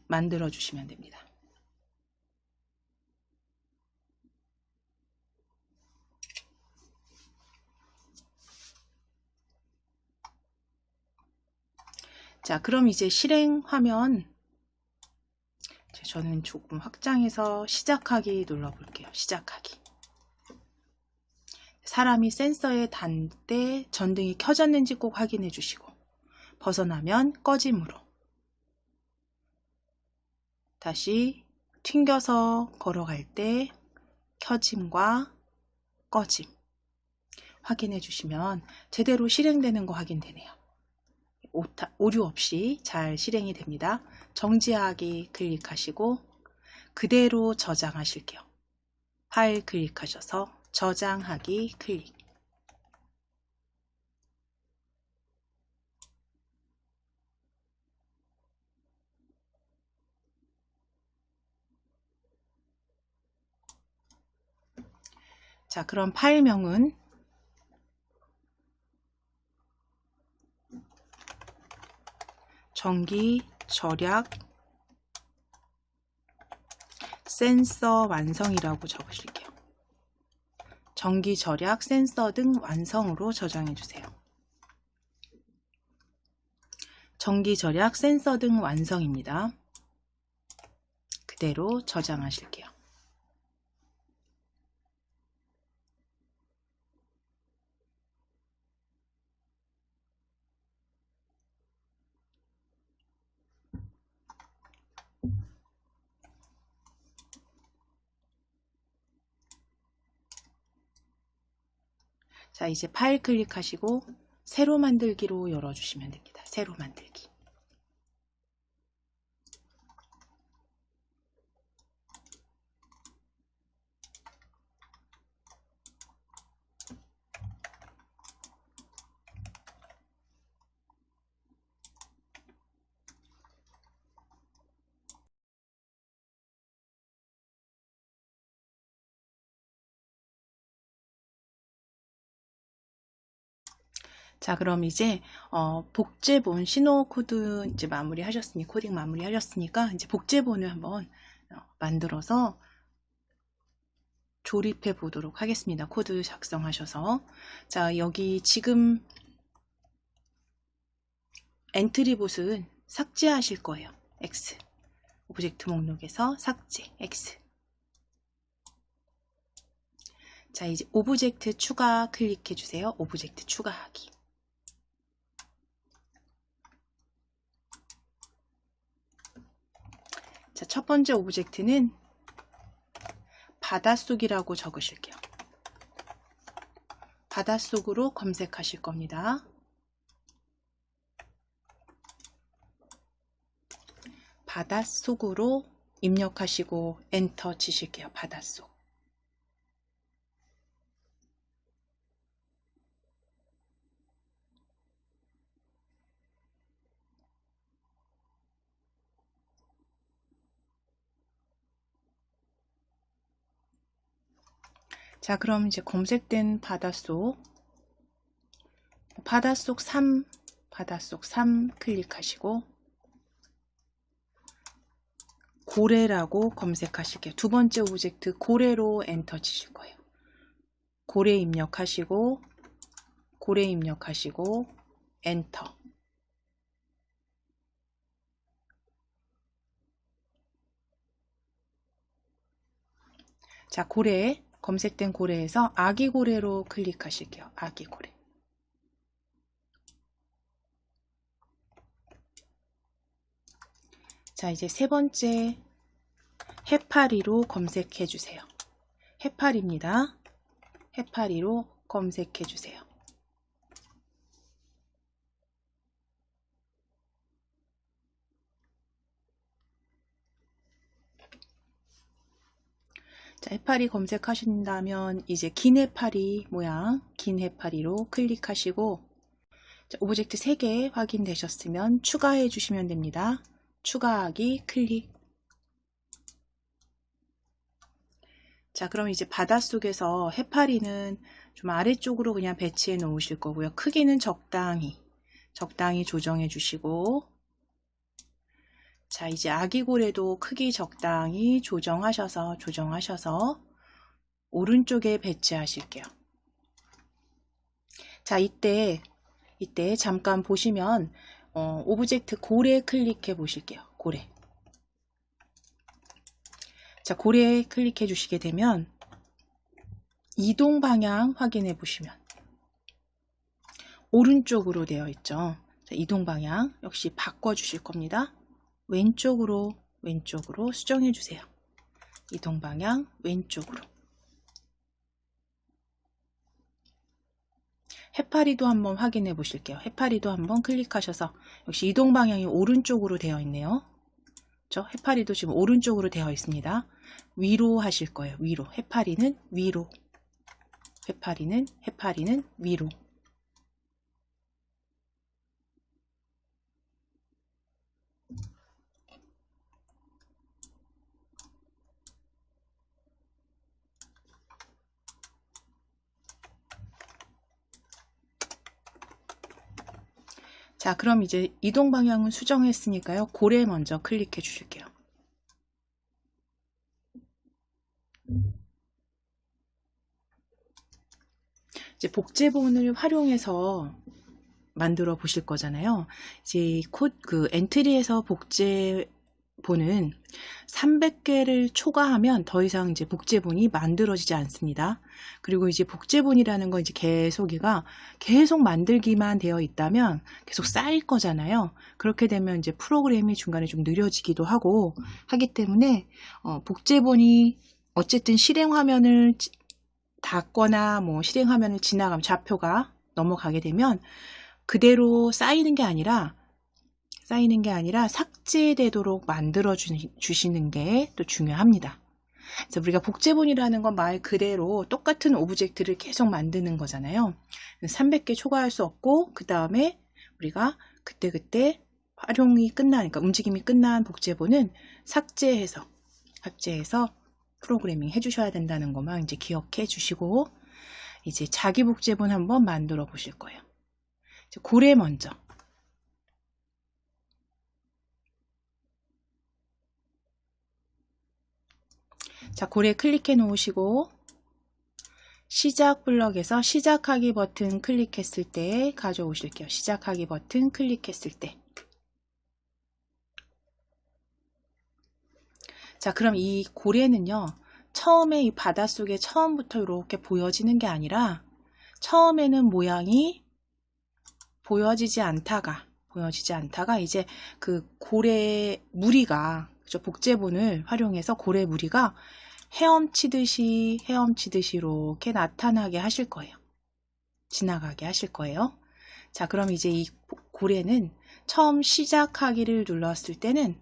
만들어 주시면 됩니다. 자, 그럼 이제 실행 화면, 저는 조금 확장해서 시작하기 눌러볼게요. 시작하기. 사람이 센서에 닿을 때 전등이 켜졌는지 꼭 확인해 주시고, 벗어나면 꺼짐으로. 다시 튕겨서 걸어갈 때 켜짐과 꺼짐 확인해 주시면 제대로 실행되는 거 확인되네요. 오류 없이 잘 실행이 됩니다. 정지하기 클릭하시고 그대로 저장하실게요. 파일 클릭하셔서 저장하기 클릭. 자, 그럼 파일명은 전기 절약 센서 완성이라고 적으실게요. 전기 절약 센서 등 완성으로 저장해 주세요. 전기 절약 센서 등 완성입니다. 그대로 저장하실게요. 자, 이제 파일 클릭하시고 새로 만들기로 열어주시면 됩니다. 새로 만들기. 자, 그럼 이제 복제본 신호 코드 이제 마무리 하셨으니 코딩 마무리 하셨으니까 이제 복제본을 한번 만들어서 조립해 보도록 하겠습니다. 코드 작성하셔서. 자, 여기 지금 엔트리봇은 삭제하실 거예요. X. 오브젝트 목록에서 삭제 X. 자, 이제 오브젝트 추가 클릭해 주세요. 오브젝트 추가하기. 자, 첫 번째 오브젝트는 바닷속이라고 적으실게요. 바닷속으로 검색하실 겁니다. 바닷속으로 입력하시고 엔터 치실게요. 바닷속. 자, 그럼 이제 검색된 바닷속 3 클릭하시고 고래라고 검색하실게요. 두 번째 오브젝트 고래로 엔터 치실 거예요. 고래 입력하시고 엔터. 자, 고래 검색된 고래에서 아기 고래로 클릭하실게요. 아기 고래. 자, 이제 세 번째 해파리로 검색해 주세요. 해파리입니다. 해파리로 검색해 주세요. 자, 해파리 검색하신다면 이제 긴 해파리 모양, 긴 해파리로 클릭하시고 자, 오브젝트 3개 확인되셨으면 추가해 주시면 됩니다. 추가하기 클릭. 자, 그럼 이제 바닷속에서 해파리는 좀 아래쪽으로 그냥 배치해 놓으실 거고요. 크기는 적당히 조정해 주시고 자, 이제 아기고래도 크기 적당히 조정하셔서 오른쪽에 배치하실게요. 자, 이때 잠깐 보시면 오브젝트 고래 클릭해 보실게요. 고래. 자, 고래 클릭해 주시게 되면 이동 방향 확인해 보시면 오른쪽으로 되어 있죠. 자, 이동 방향 역시 바꿔 주실 겁니다. 왼쪽으로 수정해 주세요. 이동 방향 왼쪽으로. 해파리도 한번 확인해 보실게요. 해파리도 한번 클릭하셔서 역시 이동 방향이 오른쪽으로 되어 있네요. 그렇죠? 해파리도 지금 오른쪽으로 되어 있습니다. 위로 하실 거예요. 위로. 해파리는 위로. 해파리는 위로. 자, 그럼 이제 이동 방향은 수정했으니까요. 고래 먼저 클릭해 주실게요. 이제 복제본을 활용해서 만들어 보실 거잖아요. 이제 그 엔트리에서 복제본은 300개를 초과하면 더 이상 이제 복제본이 만들어지지 않습니다. 그리고 이제 복제본이라는 건 이제 계속 만들기만 되어 있다면 계속 쌓일 거잖아요. 그렇게 되면 이제 프로그램이 중간에 좀 느려지기도 하기 때문에 복제본이 어쨌든 실행 화면을 닫거나 뭐 실행 화면을 지나가면 좌표가 넘어가게 되면 그대로 쌓이는 게 아니라 삭제되도록 만들어 주시는 게 또 중요합니다. 그래서 우리가 복제본이라는 건 말 그대로 똑같은 오브젝트를 계속 만드는 거잖아요. 300개 초과할 수 없고 그 다음에 우리가 그때그때 활용이 끝나니까 움직임이 끝난 복제본은 삭제해서 프로그래밍 해주셔야 된다는 것만 이제 기억해 주시고 이제 자기 복제본 한번 만들어 보실 거예요. 고래 먼저. 자, 고래 클릭해 놓으시고 시작 블럭에서 시작하기 버튼 클릭했을 때 가져오실게요. 시작하기 버튼 클릭했을 때. 자, 그럼 이 고래는요. 처음에 이 바닷속에 처음부터 이렇게 보여지는 게 아니라 처음에는 모양이 보여지지 않다가 이제 그 고래 무리가 복제본을 활용해서 고래 무리가 헤엄치듯이 이렇게 나타나게 하실 거예요. 지나가게 하실 거예요. 자, 그럼 이제 이 고래는 처음 시작하기를 눌렀을 때는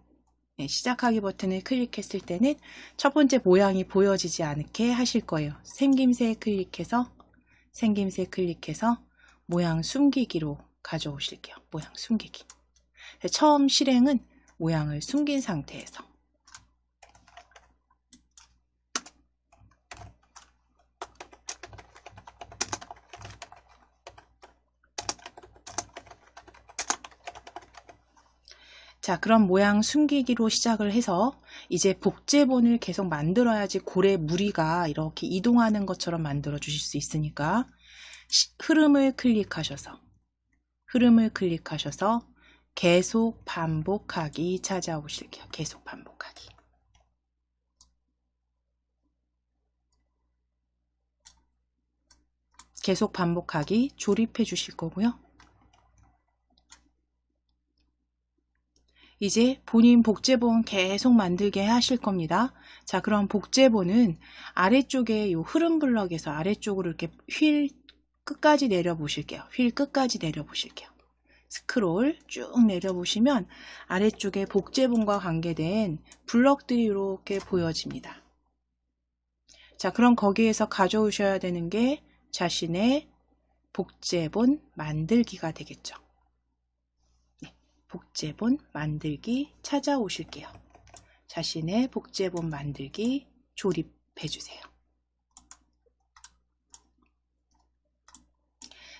시작하기 버튼을 클릭했을 때는 첫 번째 모양이 보여지지 않게 하실 거예요. 생김새 클릭해서 모양 숨기기로 가져오실게요. 모양 숨기기. 처음 실행은 모양을 숨긴 상태에서. 자, 그럼 모양 숨기기로 시작을 해서 이제 복제본을 계속 만들어야지 고래 무리가 이렇게 이동하는 것처럼 만들어 주실 수 있으니까 흐름을 클릭하셔서 계속 반복하기 찾아오실게요. 계속 반복하기. 계속 반복하기 조립해 주실 거고요. 이제 본인 복제본 계속 만들게 하실 겁니다. 자, 그럼 복제본은 아래쪽에 이 흐름 블럭에서 아래쪽으로 이렇게 휠 끝까지 내려보실게요. 스크롤 쭉 내려보시면 아래쪽에 복제본과 관계된 블럭들이 이렇게 보여집니다. 자, 그럼 거기에서 가져오셔야 되는 게 자신의 복제본 만들기가 되겠죠. 복제본 만들기 찾아오실게요. 자신의 복제본 만들기 조립해 주세요.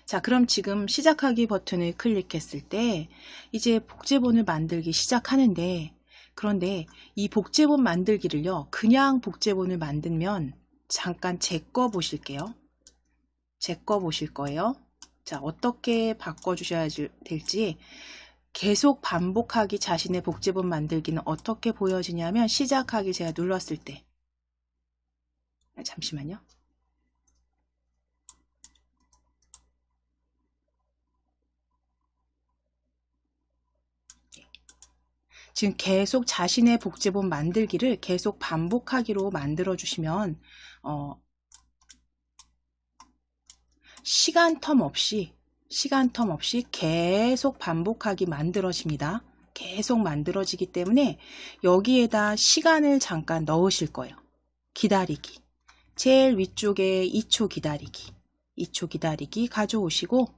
자, 그럼 지금 시작하기 버튼을 클릭했을 때 이제 복제본을 만들기 시작하는데, 그런데 이 복제본 만들기를요, 그냥 복제본을 만들면 잠깐 제 거 보실게요. 제 거 보실 거예요. 자, 어떻게 바꿔주셔야 될지. 계속 반복하기 자신의 복제본 만들기는 어떻게 보여지냐면 시작하기 제가 눌렀을 때 잠시만요. 지금 계속 자신의 복제본 만들기를 계속 반복하기로 만들어 주시면 시간 텀 없이 계속 반복하기 만들어집니다. 계속 만들어지기 때문에 여기에다 시간을 잠깐 넣으실 거예요. 기다리기. 제일 위쪽에 2초 기다리기 가져오시고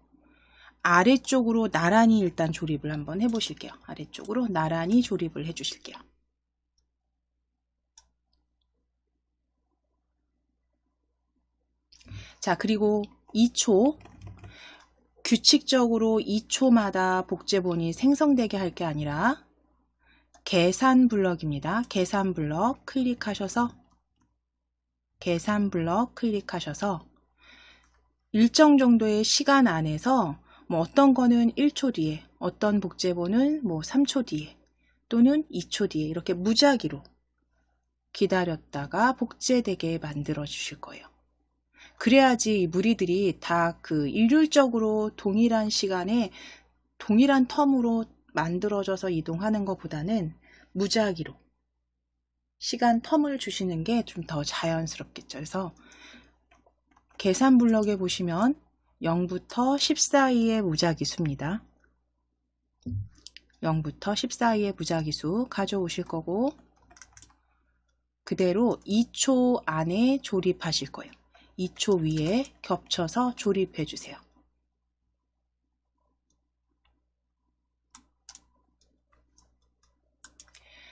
아래쪽으로 나란히 일단 조립을 한번 해보실게요. 아래쪽으로 나란히 조립을 해주실게요. 자, 그리고 2초 규칙적으로 2초마다 복제본이 생성되게 할 게 아니라 계산 블럭입니다. 계산 블럭 클릭하셔서 일정 정도의 시간 안에서 뭐 어떤 거는 1초 뒤에, 어떤 복제본은 뭐 3초 뒤에 또는 2초 뒤에 이렇게 무작위로 기다렸다가 복제되게 만들어 주실 거예요. 그래야지 무리들이 다 그 일률적으로 동일한 시간에 동일한 텀으로 만들어져서 이동하는 것보다는 무작위로 시간 텀을 주시는 게 좀 더 자연스럽겠죠. 그래서 계산 블럭에 보시면 0부터 10 사이의 무작위수입니다. 0부터 10 사이의 무작위수 가져오실 거고 그대로 2초 안에 조립하실 거예요. 2초 위에 겹쳐서 조립해 주세요.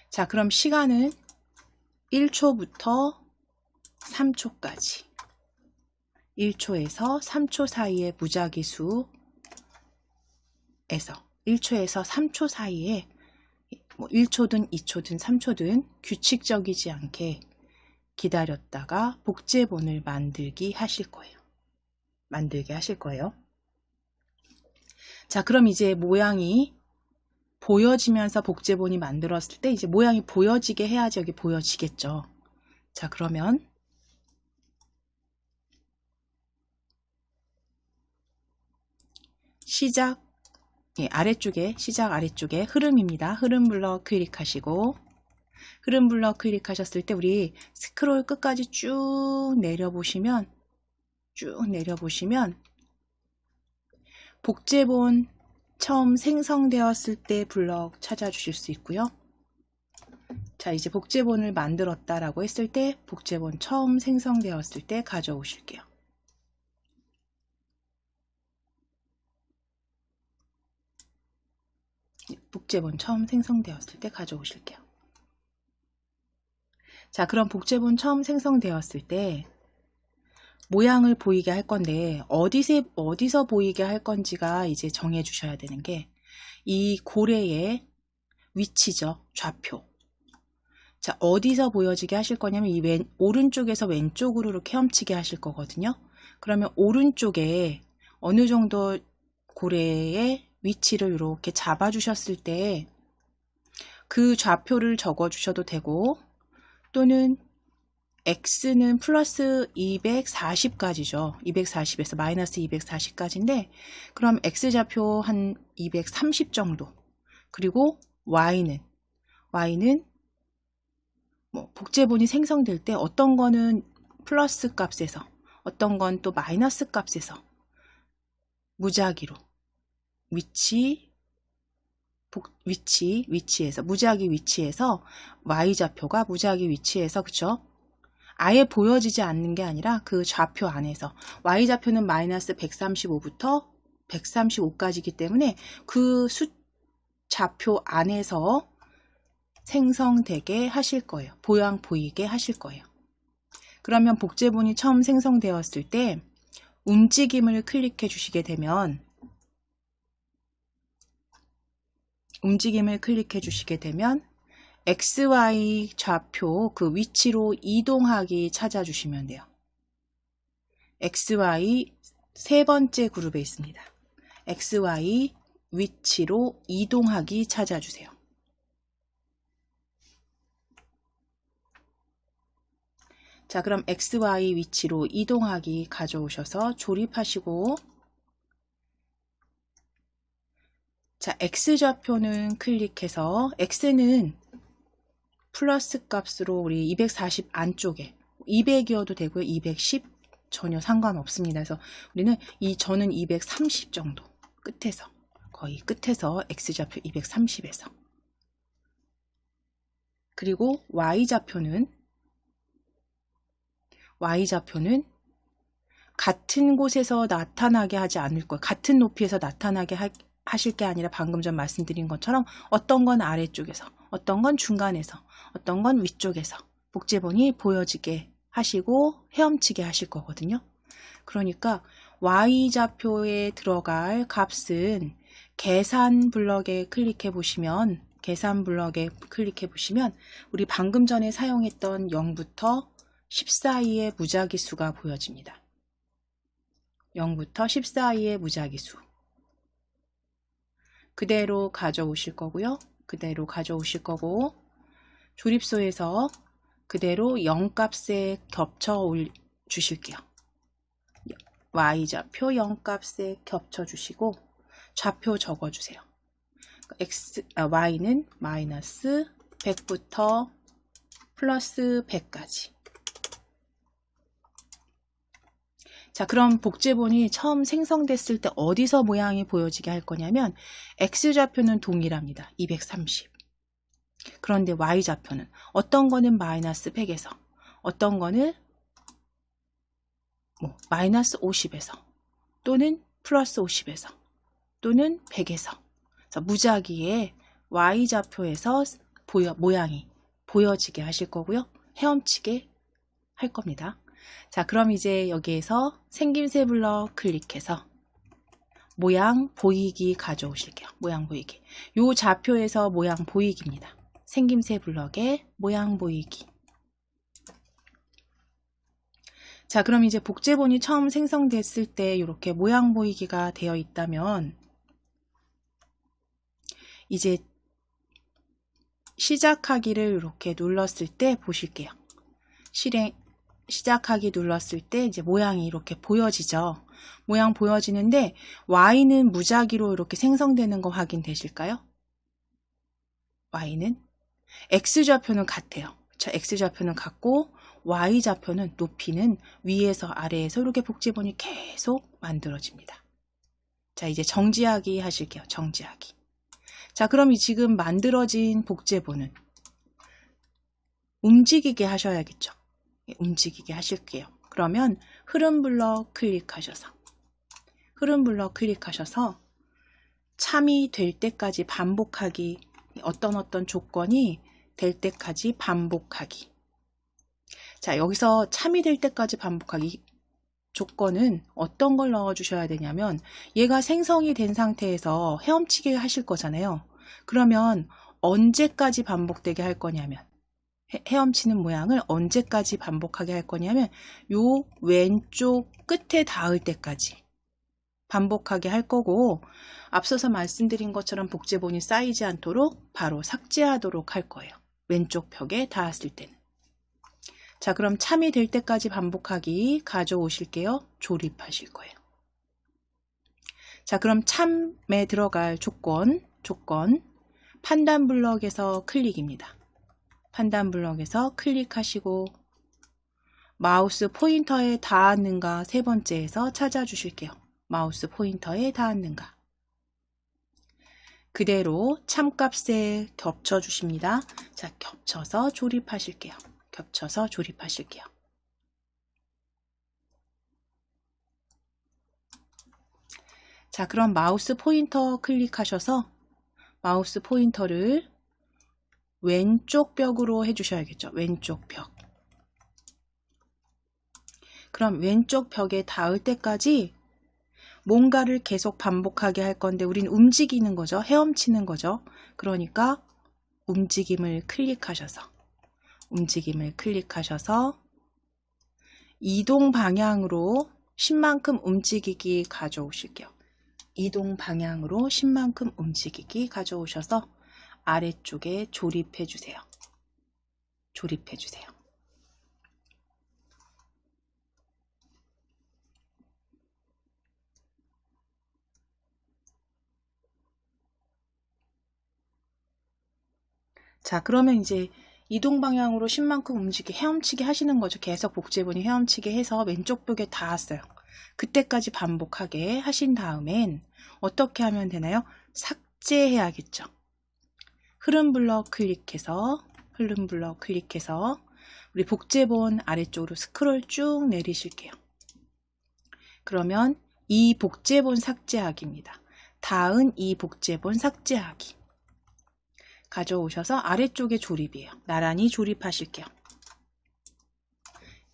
자, 그럼 시간은 1초부터 3초까지 1초에서 3초 사이의 무작위수에서 1초에서 3초 사이에 뭐 1초든 2초든 3초든 규칙적이지 않게 기다렸다가 복제본을 만들게 하실 거예요. 자, 그럼 이제 모양이 보여지면서 복제본이 만들었을 때 이제 모양이 보여지게 해야지 여기 보여지겠죠. 자, 그러면 시작, 아래쪽에 시작 아래쪽에 흐름입니다. 흐름 블럭 클릭하시고 흐름 블럭 클릭하셨을 때 우리 스크롤 끝까지 쭉 내려보시면 복제본 처음 생성되었을 때 블럭 찾아주실 수 있고요. 자, 이제 복제본을 만들었다라고 했을 때 복제본 처음 생성되었을 때 가져오실게요. 복제본 처음 생성되었을 때 가져오실게요. 자, 그럼 복제본 처음 생성되었을 때 모양을 보이게 할 건데 어디서 보이게 할 건지가 이제 정해 주셔야 되는 게 이 고래의 위치죠. 좌표. 자, 어디서 보여지게 하실 거냐면 이 오른쪽에서 왼쪽으로 이렇게 헤엄치게 하실 거거든요. 그러면 오른쪽에 어느 정도 고래의 위치를 이렇게 잡아 주셨을 때 그 좌표를 적어 주셔도 되고 또는 X는 플러스 240까지죠. 240에서 마이너스 240까지인데 그럼 X좌표 한 230 정도 그리고 Y는 뭐 복제본이 생성될 때 어떤 거는 플러스 값에서 어떤 건 또 마이너스 값에서 무작위로 위치에서 무작위 위치에서 Y좌표가 무작위 위치에서 그쵸? 아예 보여지지 않는 게 아니라 그 좌표 안에서 Y좌표는 마이너스 135부터 135까지이기 때문에 그 좌표 안에서 생성되게 하실 거예요. 모양 보이게 하실 거예요. 그러면 복제본이 처음 생성되었을 때 움직임을 클릭해 주시게 되면 XY 좌표 그 위치로 이동하기 찾아주시면 돼요. XY 세 번째 그룹에 있습니다. XY 위치로 이동하기 찾아주세요. 자, 그럼 XY 위치로 이동하기 가져오셔서 조립하시고 자, X좌표는 클릭해서 X는 플러스 값으로 우리 240 안쪽에 200이어도 되고요. 210 전혀 상관없습니다. 그래서 우리는 이 저는 230 정도 끝에서, 거의 끝에서 X좌표 230에서, 그리고 Y좌표는 같은 곳에서 나타나게 하지 않을 거예요. 같은 높이에서 나타나게 하실 게 아니라 방금 전 말씀드린 것처럼 어떤 건 아래쪽에서, 어떤 건 중간에서, 어떤 건 위쪽에서 복제본이 보여지게 하시고 헤엄치게 하실 거거든요. 그러니까 Y좌표에 들어갈 값은 계산 블럭에 클릭해 보시면, 우리 방금 전에 사용했던 0부터 10 사이의 무작위수가 보여집니다. 0부터 10 사이의 무작위수. 그대로 가져오실 거고요. 조립소에서 그대로 0값에 겹쳐 주실게요. Y좌표 0값에 겹쳐 주시고 좌표 적어 주세요. Y는 마이너스 100부터 플러스 100까지. 자, 그럼 복제본이 처음 생성됐을 때 어디서 모양이 보여지게 할 거냐면 X좌표는 동일합니다. 230. 그런데 Y좌표는 어떤 거는 마이너스 100에서, 어떤 거는 마이너스 50에서, 또는 플러스 50에서, 또는 100에서, 무작위에 Y좌표에서 모양이 보여지게 하실 거고요. 헤엄치게 할 겁니다. 자, 그럼 이제 여기에서 생김새 블럭 클릭해서 모양 보이기 가져오실게요. 모양 보이기. 요 좌표에서 모양 보이기입니다. 생김새 블럭에 모양 보이기. 자, 그럼 이제 복제본이 처음 생성됐을 때 이렇게 모양 보이기가 되어 있다면 이제 시작하기를 이렇게 눌렀을 때 보실게요. 시작하기 눌렀을 때 이제 모양이 이렇게 보여지죠. 모양 보여지는데 Y는 무작위로 이렇게 생성되는 거 확인되실까요? Y는 X좌표는 같아요. 자, X좌표는 같고 Y좌표는 높이는 위에서 아래에서 이렇게 복제본이 계속 만들어집니다. 자, 이제 정지하기 하실게요. 정지하기. 자, 그럼 이 지금 만들어진 복제본은 움직이게 하셔야겠죠. 움직이게 하실게요. 그러면 흐름 블럭 클릭하셔서 참이 될 때까지 반복하기, 어떤 조건이 될 때까지 반복하기. 자, 여기서 참이 될 때까지 반복하기 조건은 어떤 걸 넣어 주셔야 되냐면 얘가 생성이 된 상태에서 헤엄치게 하실 거잖아요. 그러면 언제까지 반복되게 할 거냐면, 헤엄치는 모양을 언제까지 반복하게 할 거냐면 요 왼쪽 끝에 닿을 때까지 반복하게 할 거고, 앞서서 말씀드린 것처럼 복제본이 쌓이지 않도록 바로 삭제하도록 할 거예요. 왼쪽 벽에 닿았을 때는. 자, 그럼 참이 될 때까지 반복하기 가져오실게요. 조립하실 거예요. 자, 그럼 참에 들어갈 조건 판단 블럭에서 클릭입니다. 판단 블럭에서 클릭하시고 마우스 포인터에 닿았는가 세 번째에서 찾아주실게요. 마우스 포인터에 닿았는가. 그대로 참값에 겹쳐주십니다. 자, 겹쳐서 조립하실게요. 자, 그럼 마우스 포인터 클릭하셔서 마우스 포인터를 왼쪽 벽으로 해주셔야겠죠. 왼쪽 벽. 그럼 왼쪽 벽에 닿을 때까지 뭔가를 계속 반복하게 할 건데 우린 움직이는 거죠. 헤엄치는 거죠. 그러니까 움직임을 클릭하셔서 이동 방향으로 10만큼 움직이기 가져오실게요. 이동 방향으로 10만큼 움직이기 가져오셔서 아래쪽에 조립해 주세요. 자, 그러면 이제 이동 방향으로 10만큼 움직이게 헤엄치게 하시는 거죠. 계속 복제본이 헤엄치게 해서 왼쪽 벽에 닿았어요. 그때까지 반복하게 하신 다음엔 어떻게 하면 되나요? 삭제해야겠죠. 흐름 블럭 클릭해서 우리 복제본 아래쪽으로 스크롤 쭉 내리실게요. 그러면 이 복제본 삭제하기입니다. 닿은 이 복제본 삭제하기. 가져오셔서 아래쪽에 조립이에요. 나란히 조립하실게요.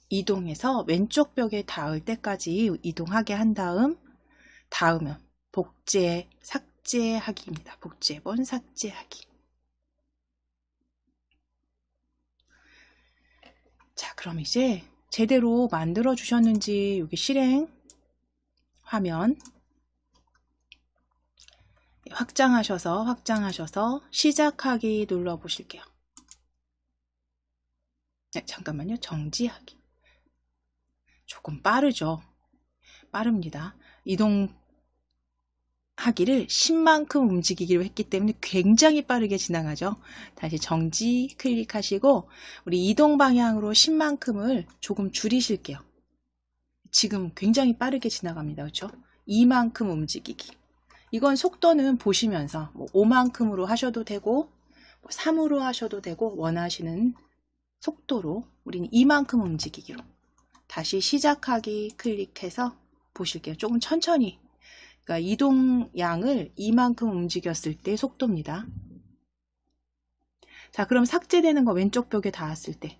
이동해서 왼쪽 벽에 닿을 때까지 이동하게 한 다음 닿으면 복제 삭제하기입니다. 복제본 삭제하기. 자, 그럼 이제 제대로 만들어 주셨는지 여기 실행 화면 확장하셔서 시작하기 눌러 보실게요. 네, 잠깐만요. 정지하기. 조금 빠르죠. 빠릅니다. 이동하기를 10만큼 움직이기로 했기 때문에 굉장히 빠르게 지나가죠. 다시 정지 클릭하시고 우리 이동 방향으로 10만큼을 조금 줄이실게요. 지금 굉장히 빠르게 지나갑니다. 그렇죠? 2만큼 움직이기. 이건 속도는 보시면서 5만큼으로 하셔도 되고 3으로 하셔도 되고 원하시는 속도로 우리는 2만큼 움직이기로. 다시 시작하기 클릭해서 보실게요. 조금 천천히. 그러니까 이동량을 2만큼 움직였을 때 속도입니다. 자, 그럼 삭제되는 거 왼쪽 벽에 닿았을 때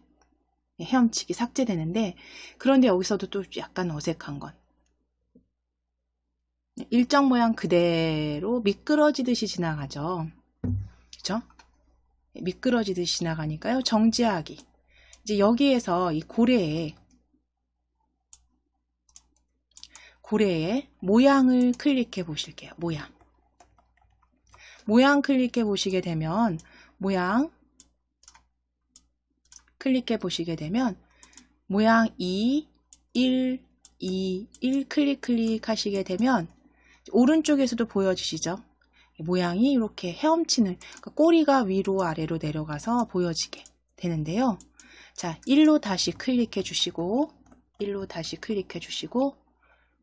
헤엄치기 삭제되는데, 그런데 여기서도 또 약간 어색한 건 일정 모양 그대로 미끄러지듯이 지나가죠. 그죠? 미끄러지듯이 지나가니까요. 정지하기. 이제 여기에서 이 고래의 모양을 클릭해 보실게요. 모양 클릭해 보시게 되면 모양 2, 1, 2, 1 클릭 하시게 되면 오른쪽에서도 보여지시죠? 모양이 이렇게 헤엄치는, 그러니까 꼬리가 위로 아래로 내려가서 보여지게 되는데요. 자, 1로 다시 클릭해 주시고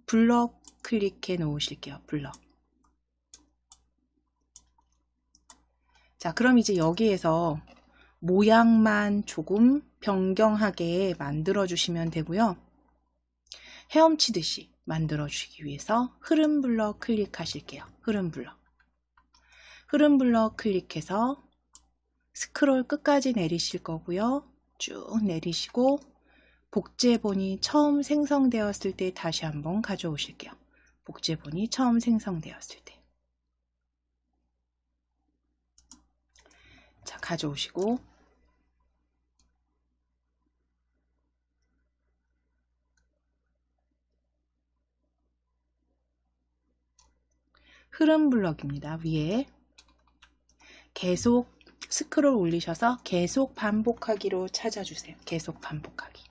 블럭 클릭해 놓으실게요. 블럭. 자, 그럼 이제 여기에서 모양만 조금 변경하게 만들어 주시면 되고요. 헤엄치듯이 만들어 주기 위해서 흐름 블럭 클릭하실게요. 흐름 블럭 클릭해서 스크롤 끝까지 내리실 거고요. 쭉 내리시고 복제본이 처음 생성되었을 때 다시 한번 가져오실게요. 복제본이 처음 생성되었을 때. 자, 가져오시고 흐름 블럭입니다. 위에 계속 스크롤 올리셔서 계속 반복하기로 찾아주세요. 계속 반복하기.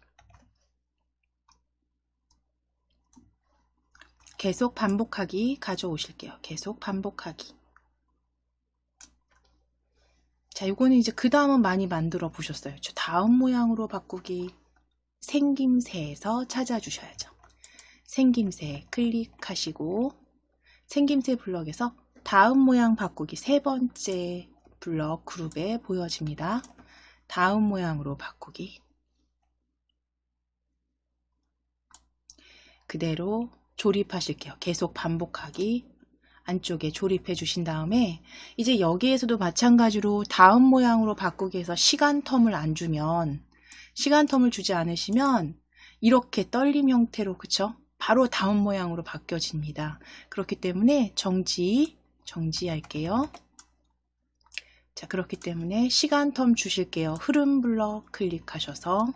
계속 반복하기 가져오실게요. 계속 반복하기. 자, 요거는 이제 그 다음은 많이 만들어 보셨어요. 다음 모양으로 바꾸기. 생김새에서 찾아주셔야죠. 생김새 클릭하시고 생김새 블럭에서 다음 모양 바꾸기 세 번째 블럭 그룹에 보여집니다. 다음 모양으로 바꾸기. 그대로 조립하실게요. 계속 반복하기. 안쪽에 조립해 주신 다음에 이제 여기에서도 마찬가지로 다음 모양으로 바꾸기 위해서 시간 텀을 안 주면, 시간 텀을 주지 않으시면 이렇게 떨림 형태로, 그쵸? 바로 다음 모양으로 바뀌어집니다. 그렇기 때문에 정지할게요. 자, 그렇기 때문에 시간 텀 주실게요. 흐름 블럭 클릭하셔서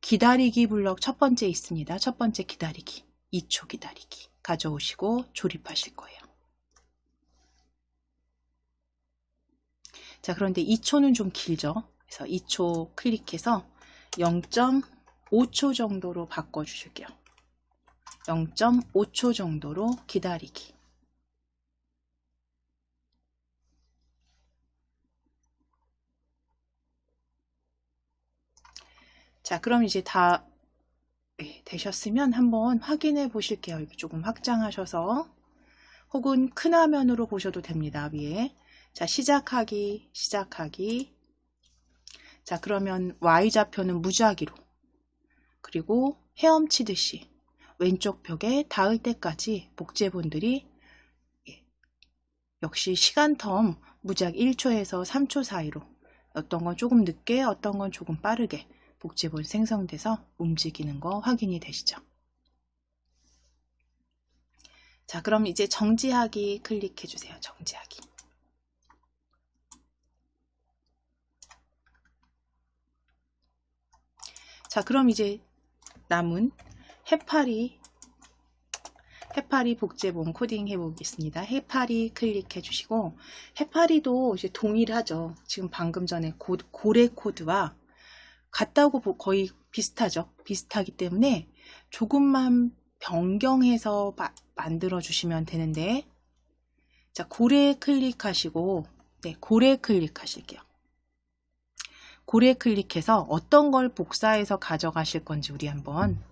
기다리기 블럭 첫 번째 있습니다. 첫 번째 기다리기, 2초 기다리기 가져오시고 조립하실 거예요. 자, 그런데 2초는 좀 길죠. 그래서 2초 클릭해서 0.5초 정도로 바꿔주실게요. 0.5초 정도로 기다리기. 자, 그럼 이제 다 되셨으면 한번 확인해 보실게요. 여기 조금 확장하셔서 혹은 큰 화면으로 보셔도 됩니다. 위에. 자, 시작하기. 자, 그러면 Y좌표는 무작위로, 그리고 헤엄치듯이 왼쪽 벽에 닿을 때까지 복제본들이 역시 시간 텀 무작 1초에서 3초 사이로, 어떤 건 조금 늦게, 어떤 건 조금 빠르게 복제본 생성돼서 움직이는 거 확인이 되시죠? 자, 그럼 이제 정지하기 클릭해 주세요. 정지하기. 자, 그럼 이제 남은 해파리 복제본 코딩 해보겠습니다. 해파리 클릭해 주시고, 해파리도 이제 동일하죠. 지금 방금 전에 고래 코드와 같다고 거의 비슷하죠. 비슷하기 때문에 조금만 변경해서 만들어 주시면 되는데, 자, 고래 클릭하시고, 네, 고래 클릭하실게요. 고래 클릭해서 어떤 걸 복사해서 가져가실 건지 우리 한번.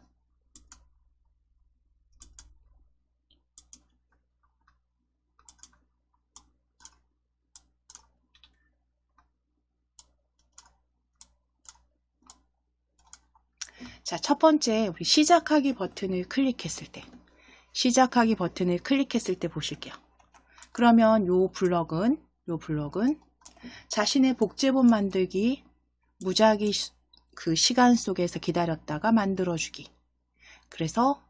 자, 첫 번째 우리 시작하기 버튼을 클릭했을 때, 보실게요. 그러면 요 블럭은 자신의 복제본 만들기 무작위 그 시간 속에서 기다렸다가 만들어주기. 그래서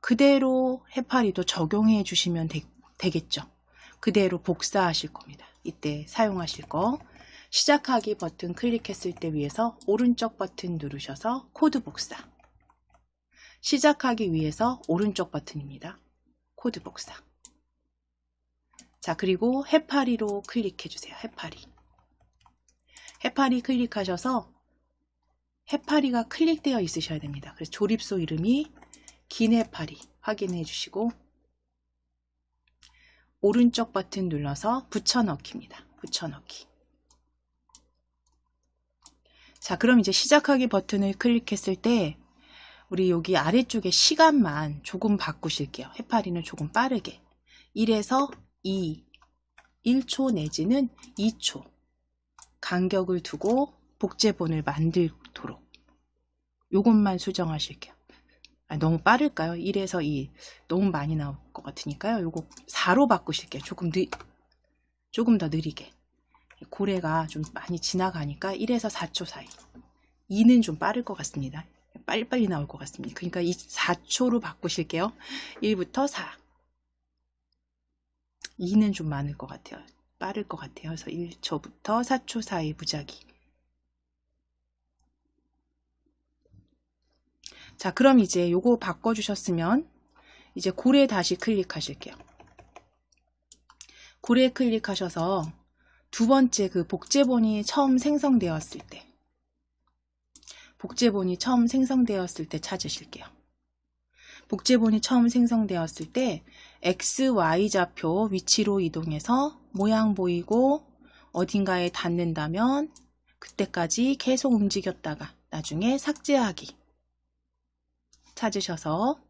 그대로 해파리도 적용해 주시면 되겠죠. 그대로 복사하실 겁니다. 이때 사용하실 거. 시작하기 버튼 클릭했을 때 위에서 오른쪽 버튼 누르셔서 코드 복사. 시작하기 위해서 오른쪽 버튼입니다. 코드 복사. 자, 그리고 해파리로 클릭해 주세요. 해파리 클릭하셔서 해파리가 클릭되어 있으셔야 됩니다. 그래서 조립소 이름이 긴 해파리 확인해 주시고, 오른쪽 버튼 눌러서 붙여넣기입니다. 붙여넣기. 자, 그럼 이제 시작하기 버튼을 클릭했을 때 우리 여기 아래쪽에 시간만 조금 바꾸실게요. 해파리는 조금 빠르게 1에서 2, 1초 내지는 2초 간격을 두고 복제본을 만들도록, 요것만 수정하실게요. 너무 빠를까요? 1에서 2 너무 많이 나올 것 같으니까요. 요거 4로 바꾸실게요. 조금 더 느리게. 고래가 좀 많이 지나가니까 1에서 4초 사이. 2는 좀 빠를 것 같습니다. 빨리빨리 나올 것 같습니다. 그러니까 이 4초로 바꾸실게요. 1부터 4. 2는 좀 많을 것 같아요. 빠를 것 같아요. 그래서 1초부터 4초 사이 무작위. 자, 그럼 이제 요거 바꿔주셨으면 이제 고래 다시 클릭하실게요. 고래 클릭하셔서 두 번째 그 복제본이 처음 생성되었을 때 찾으실게요. 복제본이 처음 생성되었을 때 X, Y 좌표 위치로 이동해서 모양 보이고 어딘가에 닿는다면 그때까지 계속 움직였다가 나중에 삭제하기 찾으셔서,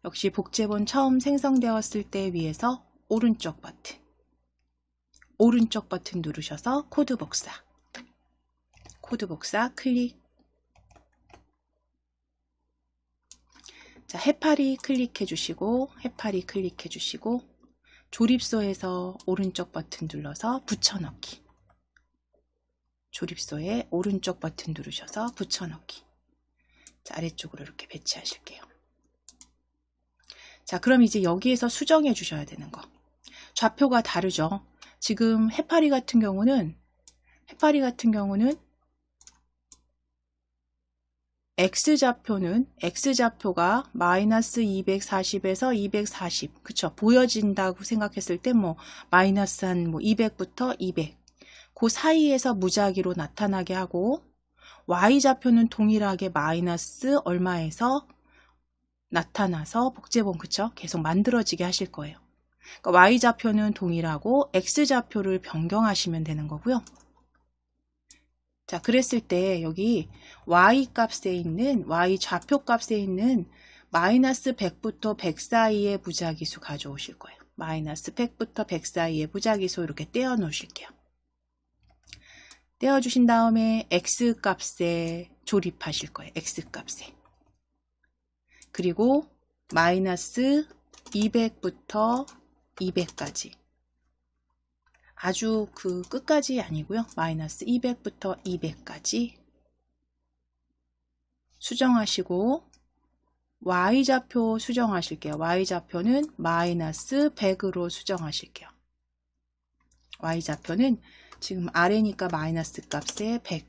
역시 복제본 처음 생성되었을 때 위에서 오른쪽 버튼 누르셔서 코드 복사 클릭. 자, 해파리 클릭해 주시고 조립소에서 오른쪽 버튼 눌러서 붙여넣기. 조립소에 오른쪽 버튼 누르셔서 붙여넣기. 자, 아래쪽으로 이렇게 배치하실게요. 자, 그럼 이제 여기에서 수정해 주셔야 되는 거. 좌표가 다르죠. 지금 해파리 같은 경우는 X좌표가 마이너스 240에서 240, 그쵸? 보여진다고 생각했을 때 마이너스 한 200부터 200, 그 사이에서 무작위로 나타나게 하고, Y좌표는 동일하게 마이너스 얼마에서 나타나서 복제본, 그쵸? 계속 만들어지게 하실 거예요. 그러니까 Y좌표는 동일하고 X좌표를 변경하시면 되는 거고요. 자, 그랬을 때 여기 y 값에 있는 y 좌표 값에 있는 마이너스 100부터 100 사이의 무작위수 가져오실 거예요. 마이너스 100부터 100 사이의 무작위수 이렇게 떼어 놓으실게요. 떼어 주신 다음에 x 값에 조립하실 거예요. x 값에. 그리고 마이너스 200부터 200까지. 아주 그 끝까지 아니고요. 마이너스 200부터 200까지 수정하시고 y좌표 수정하실게요. y좌표는 마이너스 100으로 수정하실게요. y좌표는 지금 아래니까 마이너스 값에 100.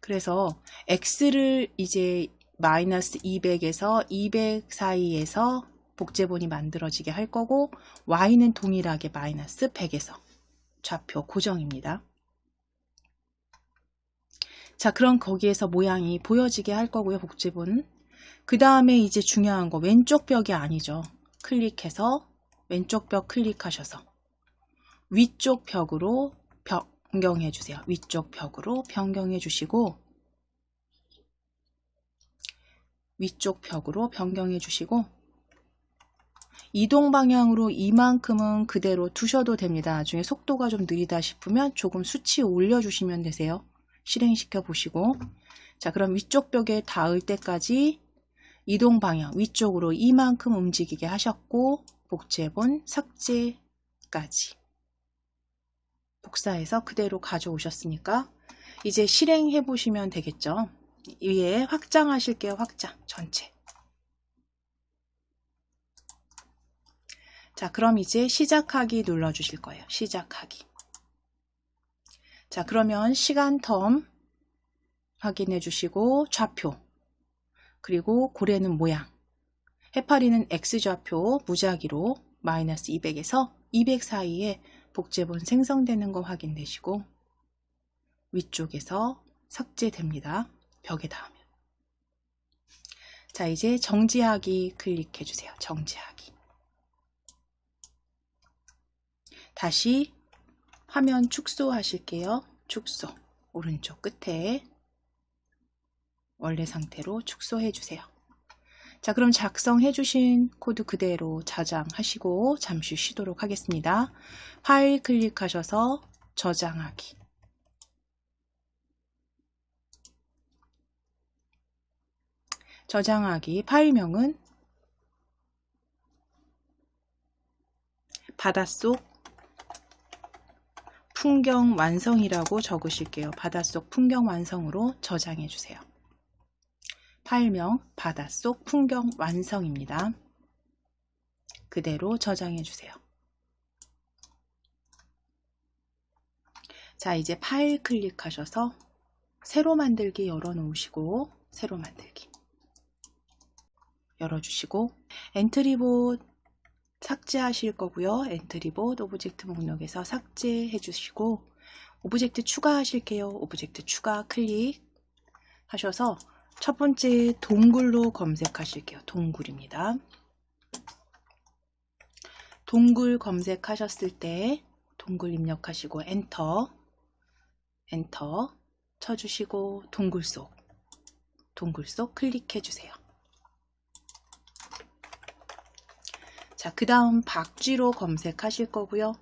그래서 x를 이제 마이너스 200에서 200 사이에서 복제본이 만들어지게 할 거고 y는 동일하게 마이너스 100에서 좌표 고정입니다. 자, 그럼 거기에서 모양이 보여지게 할 거고요. 복제본. 그 다음에 이제 중요한 거 왼쪽 벽이 아니죠. 클릭해서 왼쪽 벽 클릭하셔서 위쪽 벽으로 변경해 주세요. 위쪽 벽으로 변경해 주시고 위쪽 벽으로 변경해 주시고 이동 방향으로 이만큼은 그대로 두셔도 됩니다. 나중에 속도가 좀 느리다 싶으면 조금 수치 올려주시면 되세요. 실행시켜 보시고 자, 그럼 위쪽 벽에 닿을 때까지 이동 방향 위쪽으로 이만큼 움직이게 하셨고 복제본 삭제까지 복사해서 그대로 가져오셨으니까 이제 실행해 보시면 되겠죠. 위에 확장하실게요. 확장 전체. 자, 그럼 이제 시작하기 눌러 주실 거예요. 시작하기. 자, 그러면 시간 텀 확인해 주시고 좌표 그리고 고래는 모양 해파리는 x좌표 무작위로 마이너스 200에서 200 사이에 복제본 생성되는 거 확인되시고 위쪽에서 삭제됩니다. 벽에 닿으면. 자, 이제 정지하기 클릭해 주세요. 정지하기. 다시 화면 축소 하실게요. 축소. 오른쪽 끝에 원래 상태로 축소해 주세요. 자, 그럼 작성해 주신 코드 그대로 저장하시고 잠시 쉬도록 하겠습니다. 파일 클릭하셔서 저장하기. 저장하기 파일명은 바닷속 풍경 완성이라고 적으실게요. 바닷속 풍경 완성으로 저장해 주세요. 파일명 바닷속 풍경 완성입니다. 그대로 저장해 주세요. 자, 이제 파일 클릭하셔서 새로 만들기 열어 놓으시고 새로 만들기 열어주시고 엔트리봇 삭제하실 거고요. 엔트리봇 오브젝트 목록에서 삭제해 주시고 오브젝트 추가하실게요. 오브젝트 추가 클릭 하셔서 첫 번째 동굴로 검색하실게요. 동굴입니다. 동굴 검색하셨을 때 동굴 입력하시고 엔터 쳐주시고 동굴 속 클릭해 주세요. 자, 그 다음 박쥐로 검색하실 거고요.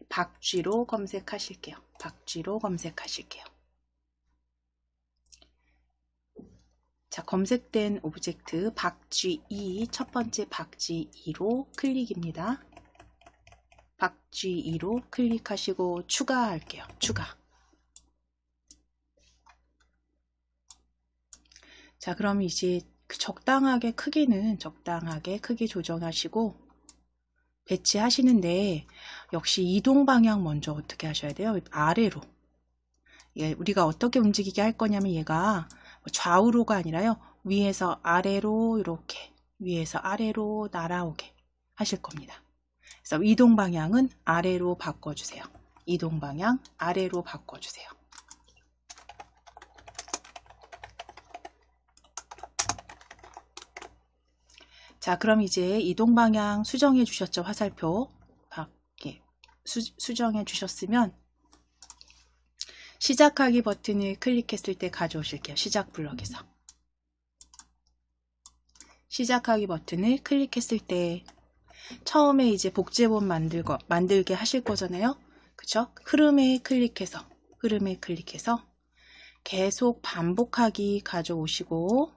박쥐로 검색하실게요. 박쥐로 검색하실게요. 자, 검색된 오브젝트 박쥐 2, 첫 번째 박쥐 2로 클릭입니다. 박쥐 2로 클릭하시고 추가할게요. 추가. 자, 그럼 이제 적당하게 크기는 적당하게 크기 조정하시고 배치하시는데 역시 이동 방향 먼저 어떻게 하셔야 돼요? 아래로. 우리가 어떻게 움직이게 할 거냐면 얘가 좌우로가 아니라요. 위에서 아래로 이렇게 위에서 아래로 날아오게 하실 겁니다. 그래서 이동 방향은 아래로 바꿔주세요. 이동 방향 아래로 바꿔주세요. 자, 그럼 이제 이동 방향 수정해 주셨죠? 화살표 수정해 주셨으면 시작하기 버튼을 클릭했을 때 가져오실게요. 시작 블럭에서. 시작하기 버튼을 클릭했을 때 처음에 이제 복제본 만들게 하실 거잖아요. 그쵸? 흐름에 클릭해서 계속 반복하기 가져오시고,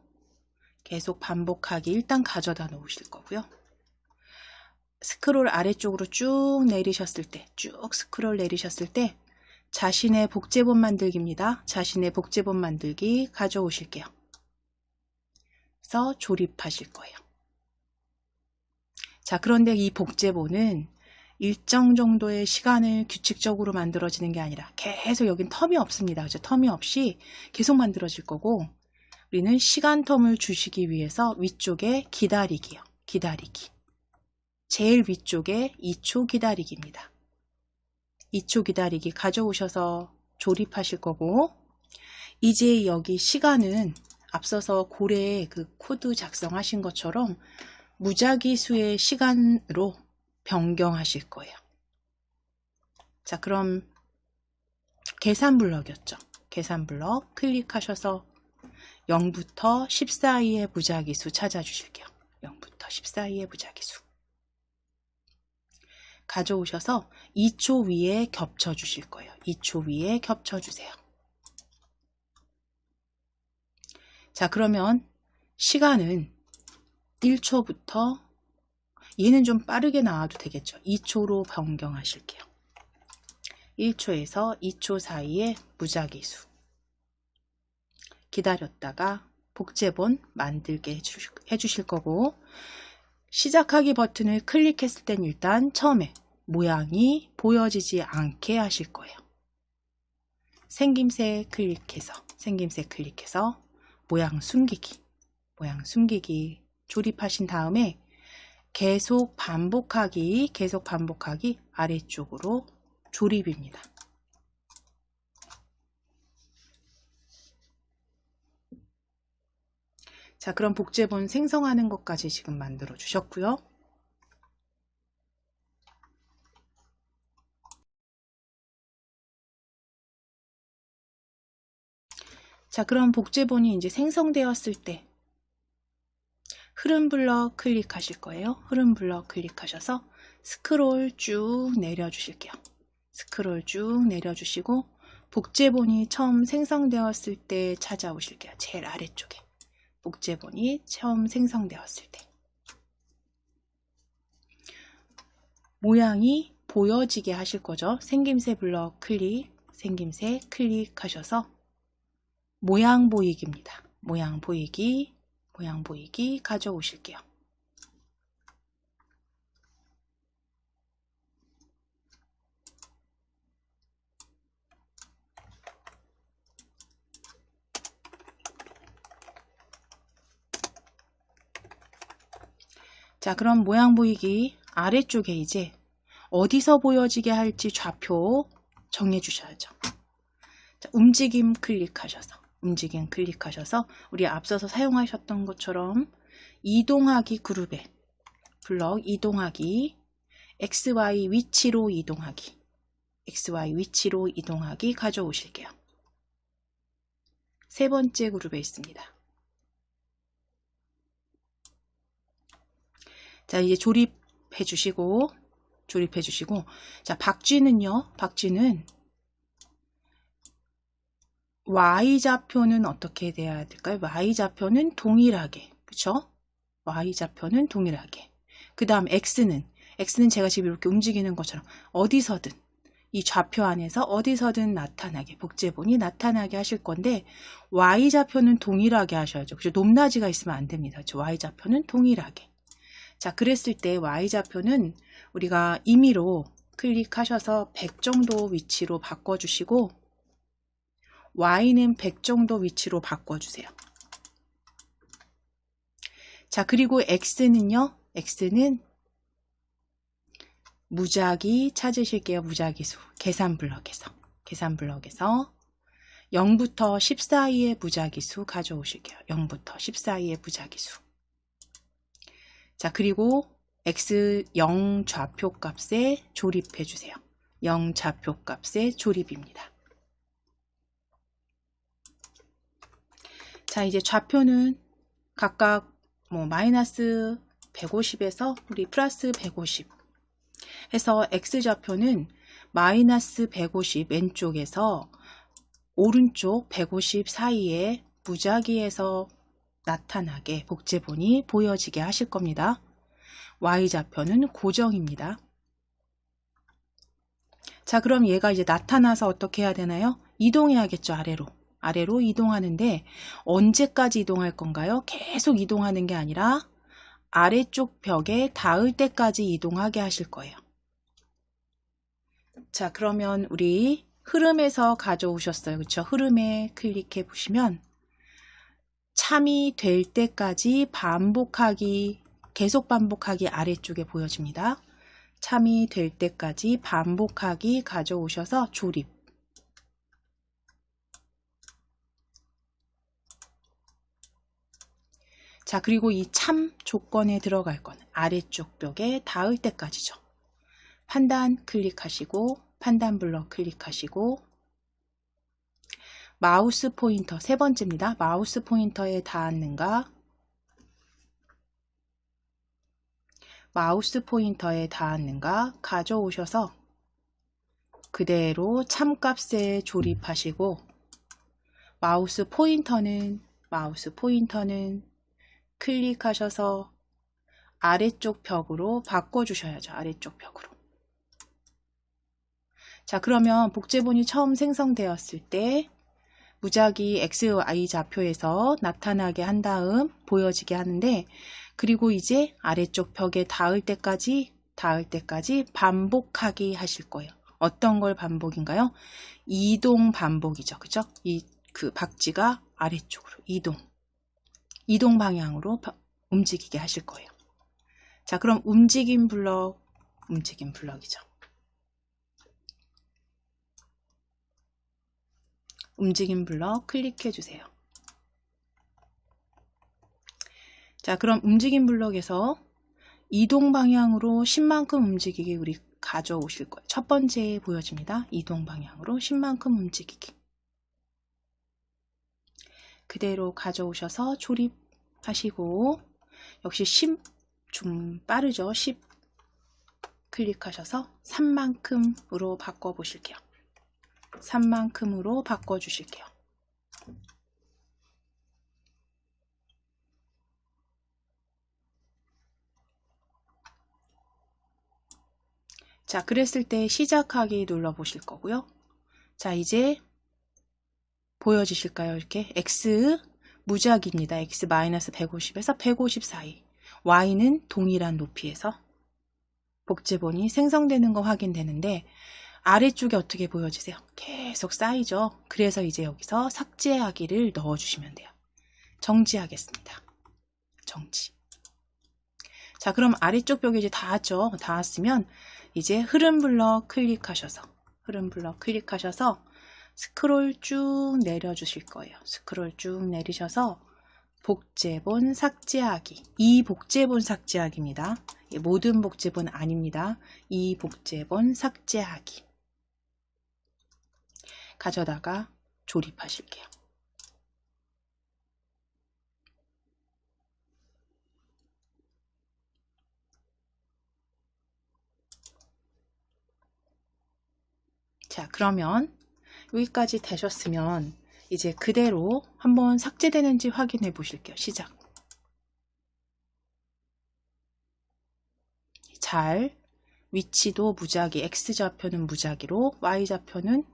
계속 반복하기 일단 가져다 놓으실 거고요. 스크롤 아래쪽으로 쭉 내리셨을 때, 쭉 스크롤 내리셨을 때 자신의 복제본 만들기입니다. 자신의 복제본 만들기 가져오실게요. 그래서 조립하실 거예요. 자, 그런데 이 복제본은 일정 정도의 시간을 규칙적으로 만들어지는 게 아니라 계속 여긴 텀이 없습니다. 그죠? 텀이 없이 계속 만들어질 거고, 우리는 시간 텀을 주시기 위해서 위쪽에 기다리기요. 기다리기. 제일 위쪽에 2초 기다리기입니다. 2초 기다리기 가져오셔서 조립하실 거고, 이제 여기 시간은 앞서서 고래에 그 코드 작성하신 것처럼 무작위수의 시간으로 변경하실 거예요. 자, 그럼 계산 블럭이었죠. 계산 블럭 클릭하셔서 0부터 10 사이의 무작위수 찾아주실게요. 0부터 10 사이의 무작위수 가져오셔서 2초 위에 겹쳐 주실 거예요. 2초 위에 겹쳐 주세요. 자, 그러면 시간은 1초부터, 얘는 좀 빠르게 나와도 되겠죠. 2초로 변경하실게요. 1초에서 2초 사이에 무작위수 기다렸다가 복제본 만들게 해주실 거고, 시작하기 버튼을 클릭했을 땐 일단 처음에 모양이 보여지지 않게 하실 거예요. 생김새 클릭해서 모양 숨기기 조립하신 다음에 계속 반복하기 아래쪽으로 조립입니다. 자, 그럼 복제본 생성하는 것까지 지금 만들어 주셨고요. 자, 그럼 복제본이 이제 생성되었을 때 흐름 블럭 클릭하실 거예요. 흐름 블럭 클릭하셔서 스크롤 쭉 내려주실게요. 스크롤 쭉 내려주시고 복제본이 처음 생성되었을 때 찾아오실게요. 제일 아래쪽에 복제본이 처음 생성되었을 때 모양이 보여지게 하실 거죠. 생김새 블럭 생김새 클릭하셔서 모양 보이기입니다. 모양 보이기 가져오실게요. 자, 그럼 모양 보이기 아래쪽에 이제 어디서 보여지게 할지 좌표 정해 주셔야죠. 자, 움직임 클릭하셔서 우리 앞서서 사용하셨던 것처럼 이동하기 그룹에 블럭 이동하기 XY 위치로 이동하기 가져오실게요. 세 번째 그룹에 있습니다. 자, 이제 조립해 주시고 자, 박쥐는 Y좌표는 어떻게 돼야 될까요? Y좌표는 동일하게, 그쵸? Y좌표는 동일하게. 그 다음 X는 제가 지금 이렇게 움직이는 것처럼 어디서든 이 좌표 안에서 어디서든 나타나게, 복제본이 나타나게 하실 건데 Y좌표는 동일하게 하셔야죠. 그죠? 높낮이가 있으면 안 됩니다. 그렇죠? Y좌표는 동일하게. 자, 그랬을 때 Y좌표는 우리가 임의로 클릭하셔서 100 정도 위치로 바꿔주시고 Y는 100 정도 위치로 바꿔주세요. 자, 그리고 X는 무작위 찾으실게요. 무작위수. 계산 블럭에서 0부터 10 사이의 무작위수 가져오실게요. 0부터 10 사이의 무작위수. 자, 그리고 X 0 좌표값에 조립해 주세요. 0 좌표값에 조립입니다. 자, 이제 좌표는 각각 뭐 마이너스 150에서 우리 플러스 150 해서 X좌표는 마이너스 150 왼쪽에서 오른쪽 150 사이에 무작위에서 나타나게 복제본이 보여지게 하실 겁니다. Y좌표는 고정입니다. 자, 그럼 얘가 이제 나타나서 어떻게 해야 되나요? 이동해야겠죠, 아래로. 아래로 이동하는데 언제까지 이동할 건가요? 계속 이동하는 게 아니라 아래쪽 벽에 닿을 때까지 이동하게 하실 거예요. 자, 그러면 우리 흐름에서 가져오셨어요. 그렇죠? 흐름에 클릭해 보시면 참이 될 때까지 반복하기, 계속 반복하기 아래쪽에 보여집니다. 참이 될 때까지 반복하기 가져오셔서 조립. 자, 그리고 이 참 조건에 들어갈 건 아래쪽 벽에 닿을 때까지죠. 판단 클릭하시고 판단 블럭 클릭하시고 마우스 포인터 세 번째입니다. 마우스 포인터에 닿았는가? 마우스 포인터에 닿았는가? 가져오셔서 그대로 참값에 조립하시고 마우스 포인터는 클릭하셔서 아래쪽 벽으로 바꿔주셔야죠. 아래쪽 벽으로. 자, 그러면 복제본이 처음 생성되었을 때 무작위 XY 좌표에서 나타나게 한 다음 보여지게 하는데, 그리고 이제 아래쪽 벽에 닿을 때까지 반복하기 하실 거예요. 어떤 걸 반복인가요? 이동 반복이죠. 그죠? 그 박쥐가 아래쪽으로 이동 방향으로 움직이게 하실 거예요. 자, 그럼 움직임 블럭이죠. 움직임 블럭 클릭해 주세요. 자, 그럼 움직임 블럭에서 이동 방향으로 10만큼 움직이기 우리 가져오실 거예요. 첫 번째 보여집니다. 이동 방향으로 10만큼 움직이기. 그대로 가져오셔서 조립하시고, 역시 10 좀 빠르죠. 10 클릭하셔서 3만큼으로 바꿔보실게요. 3만큼으로 바꿔주실게요. 자, 그랬을 때 시작하기 눌러보실 거고요. 자, 이제 보여지실까요? 이렇게 X 무작위입니다. X-150에서 150 사이. Y는 동일한 높이에서 복제본이 생성되는 거 확인되는데 아래쪽에 어떻게 보여지세요? 계속 쌓이죠. 그래서 이제 여기서 삭제하기를 넣어주시면 돼요. 정지하겠습니다. 정지. 자, 그럼 아래쪽 벽에 이제 닿았죠. 닿았으면 이제 흐름 블럭 클릭하셔서 스크롤 쭉 내려주실 거예요. 스크롤 쭉 내리셔서 복제본 삭제하기. 이 복제본 삭제하기입니다. 모든 복제본 아닙니다. 이 복제본 삭제하기. 가져다가 조립하실게요. 자, 그러면 여기까지 되셨으면 이제 그대로 한번 삭제되는지 확인해 보실게요. 시작. 잘 위치도 무작위, X좌표는 무작위로 Y좌표는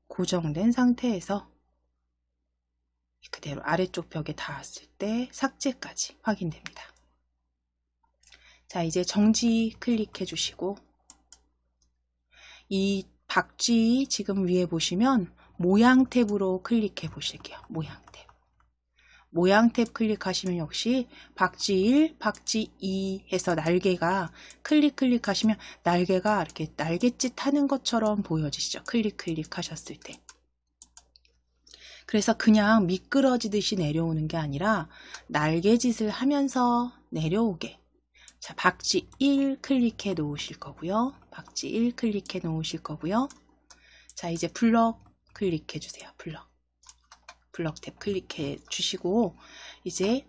고정된 상태에서 그대로 아래쪽 벽에 닿았을 때 삭제까지 확인됩니다. 자, 이제 정지 클릭해 주시고 이 박쥐 지금 위에 보시면 모양 탭으로 클릭해 보실게요. 모양 탭 클릭하시면 역시 박쥐 1, 박쥐 2 해서 날개가 클릭하시면 날개가 이렇게 날갯짓 하는 것처럼 보여지시죠. 클릭하셨을 때. 그래서 그냥 미끄러지듯이 내려오는 게 아니라 날개짓을 하면서 내려오게. 자, 박쥐 1 클릭해 놓으실 거고요. 박쥐 1 클릭해 놓으실 거고요. 자, 이제 블럭 클릭해 주세요. 블럭 탭 클릭해 주시고 이제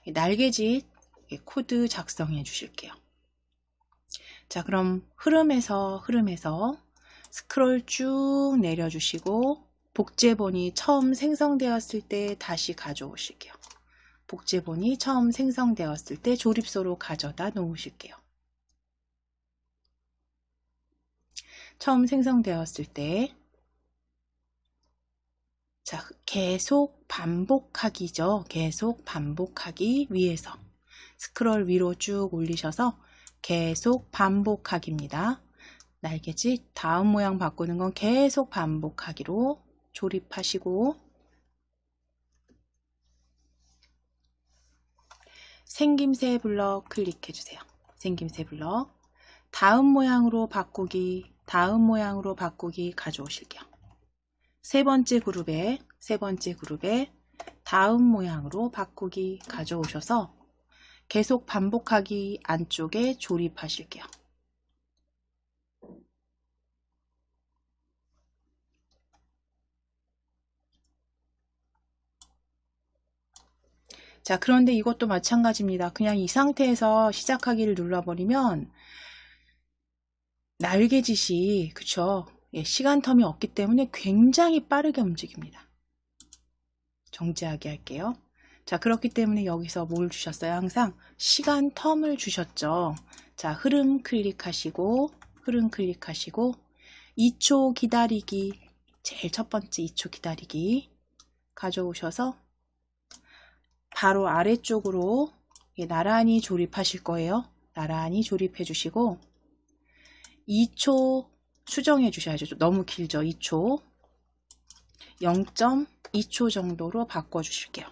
날개짓 코드 작성해 주실게요. 자, 그럼 흐름에서 스크롤 쭉 내려주시고 복제본이 처음 생성되었을 때 다시 가져오실게요. 복제본이 처음 생성되었을 때 조립소로 가져다 놓으실게요. 처음 생성되었을 때 자, 계속 반복하기죠. 계속 반복하기 위에서 스크롤 위로 쭉 올리셔서 계속 반복하기입니다. 날개짓 다음 모양 바꾸는 건 계속 반복하기로 조립하시고 생김새 블럭 클릭해 주세요. 생김새 블럭 다음 모양으로 바꾸기 가져오실게요. 세 번째 그룹에 다음 모양으로 바꾸기 가져오셔서 계속 반복하기 안쪽에 조립하실게요. 자, 그런데 이것도 마찬가지입니다. 그냥 이 상태에서 시작하기를 눌러버리면 날개짓이 그쵸? 예, 시간 텀이 없기 때문에 굉장히 빠르게 움직입니다. 정지하게 할게요. 자, 그렇기 때문에 여기서 뭘 주셨어요? 항상 시간 텀을 주셨죠. 자, 흐름 클릭하시고 2초 기다리기, 제일 첫 번째 2초 기다리기 가져오셔서 바로 아래쪽으로 나란히 조립하실 거예요. 나란히 조립해 주시고 2초 수정해 주셔야죠. 너무 길죠. 2초 0.2초 정도로 바꿔 주실게요.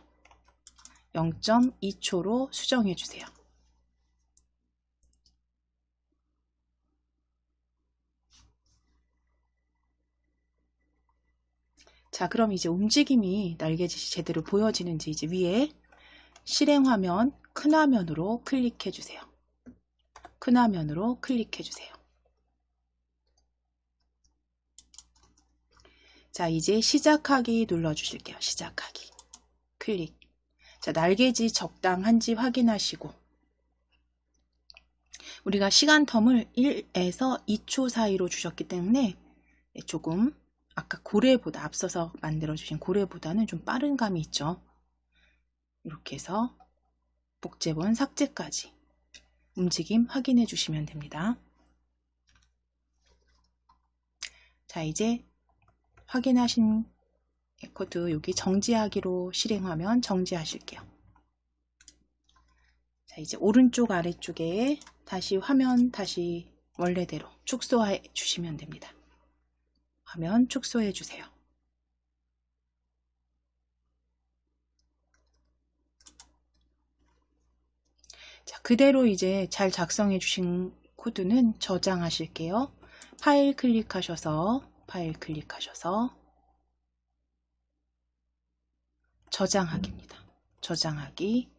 0.2초로 수정해 주세요. 자, 그럼 이제 움직임이 날개짓이 제대로 보여지는지 이제 위에 실행 화면 큰 화면으로 클릭해 주세요. 큰 화면으로 클릭해 주세요. 자, 이제 시작하기 눌러 주실게요. 시작하기 클릭. 자, 날개짓 적당한지 확인하시고 우리가 시간 텀을 1에서 2초 사이로 주셨기 때문에 조금 아까 고래보다 앞서서 만들어 주신 고래보다는 좀 빠른 감이 있죠. 이렇게 해서 복제본 삭제까지 움직임 확인해 주시면 됩니다. 자, 이제 확인하신 코드 여기 정지하기로 실행하면 정지하실게요. 자, 이제 오른쪽 아래쪽에 다시 화면 다시 원래대로 축소해 주시면 됩니다. 화면 축소해 주세요. 자, 그대로 이제 잘 작성해 주신 코드는 저장하실게요. 파일 클릭하셔서 저장하기입니다. 저장하기.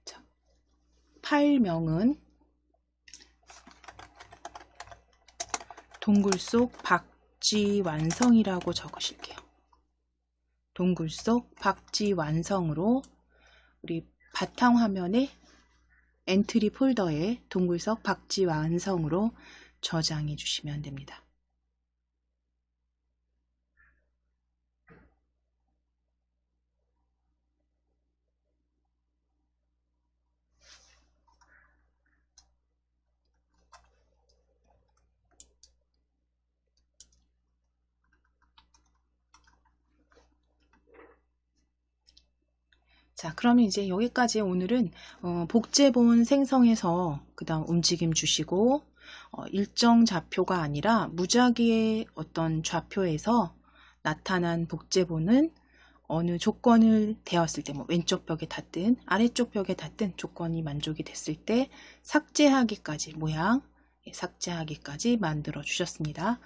자, 파일명은 동굴 속 박쥐 완성이라고 적으실게요. 동굴 속 박쥐 완성으로 우리 바탕화면에 엔트리 폴더에 동굴 속 박쥐 완성으로 저장해 주시면 됩니다. 자, 그러면 이제 여기까지 오늘은 복제본 생성해서 그 다음 움직임 주시고 일정 좌표가 아니라 무작위의 어떤 좌표에서 나타난 복제본은 어느 조건을 대었을 때 뭐 왼쪽 벽에 닿든 아래쪽 벽에 닿든 조건이 만족이 됐을 때 삭제하기까지 모양 삭제하기까지 만들어 주셨습니다.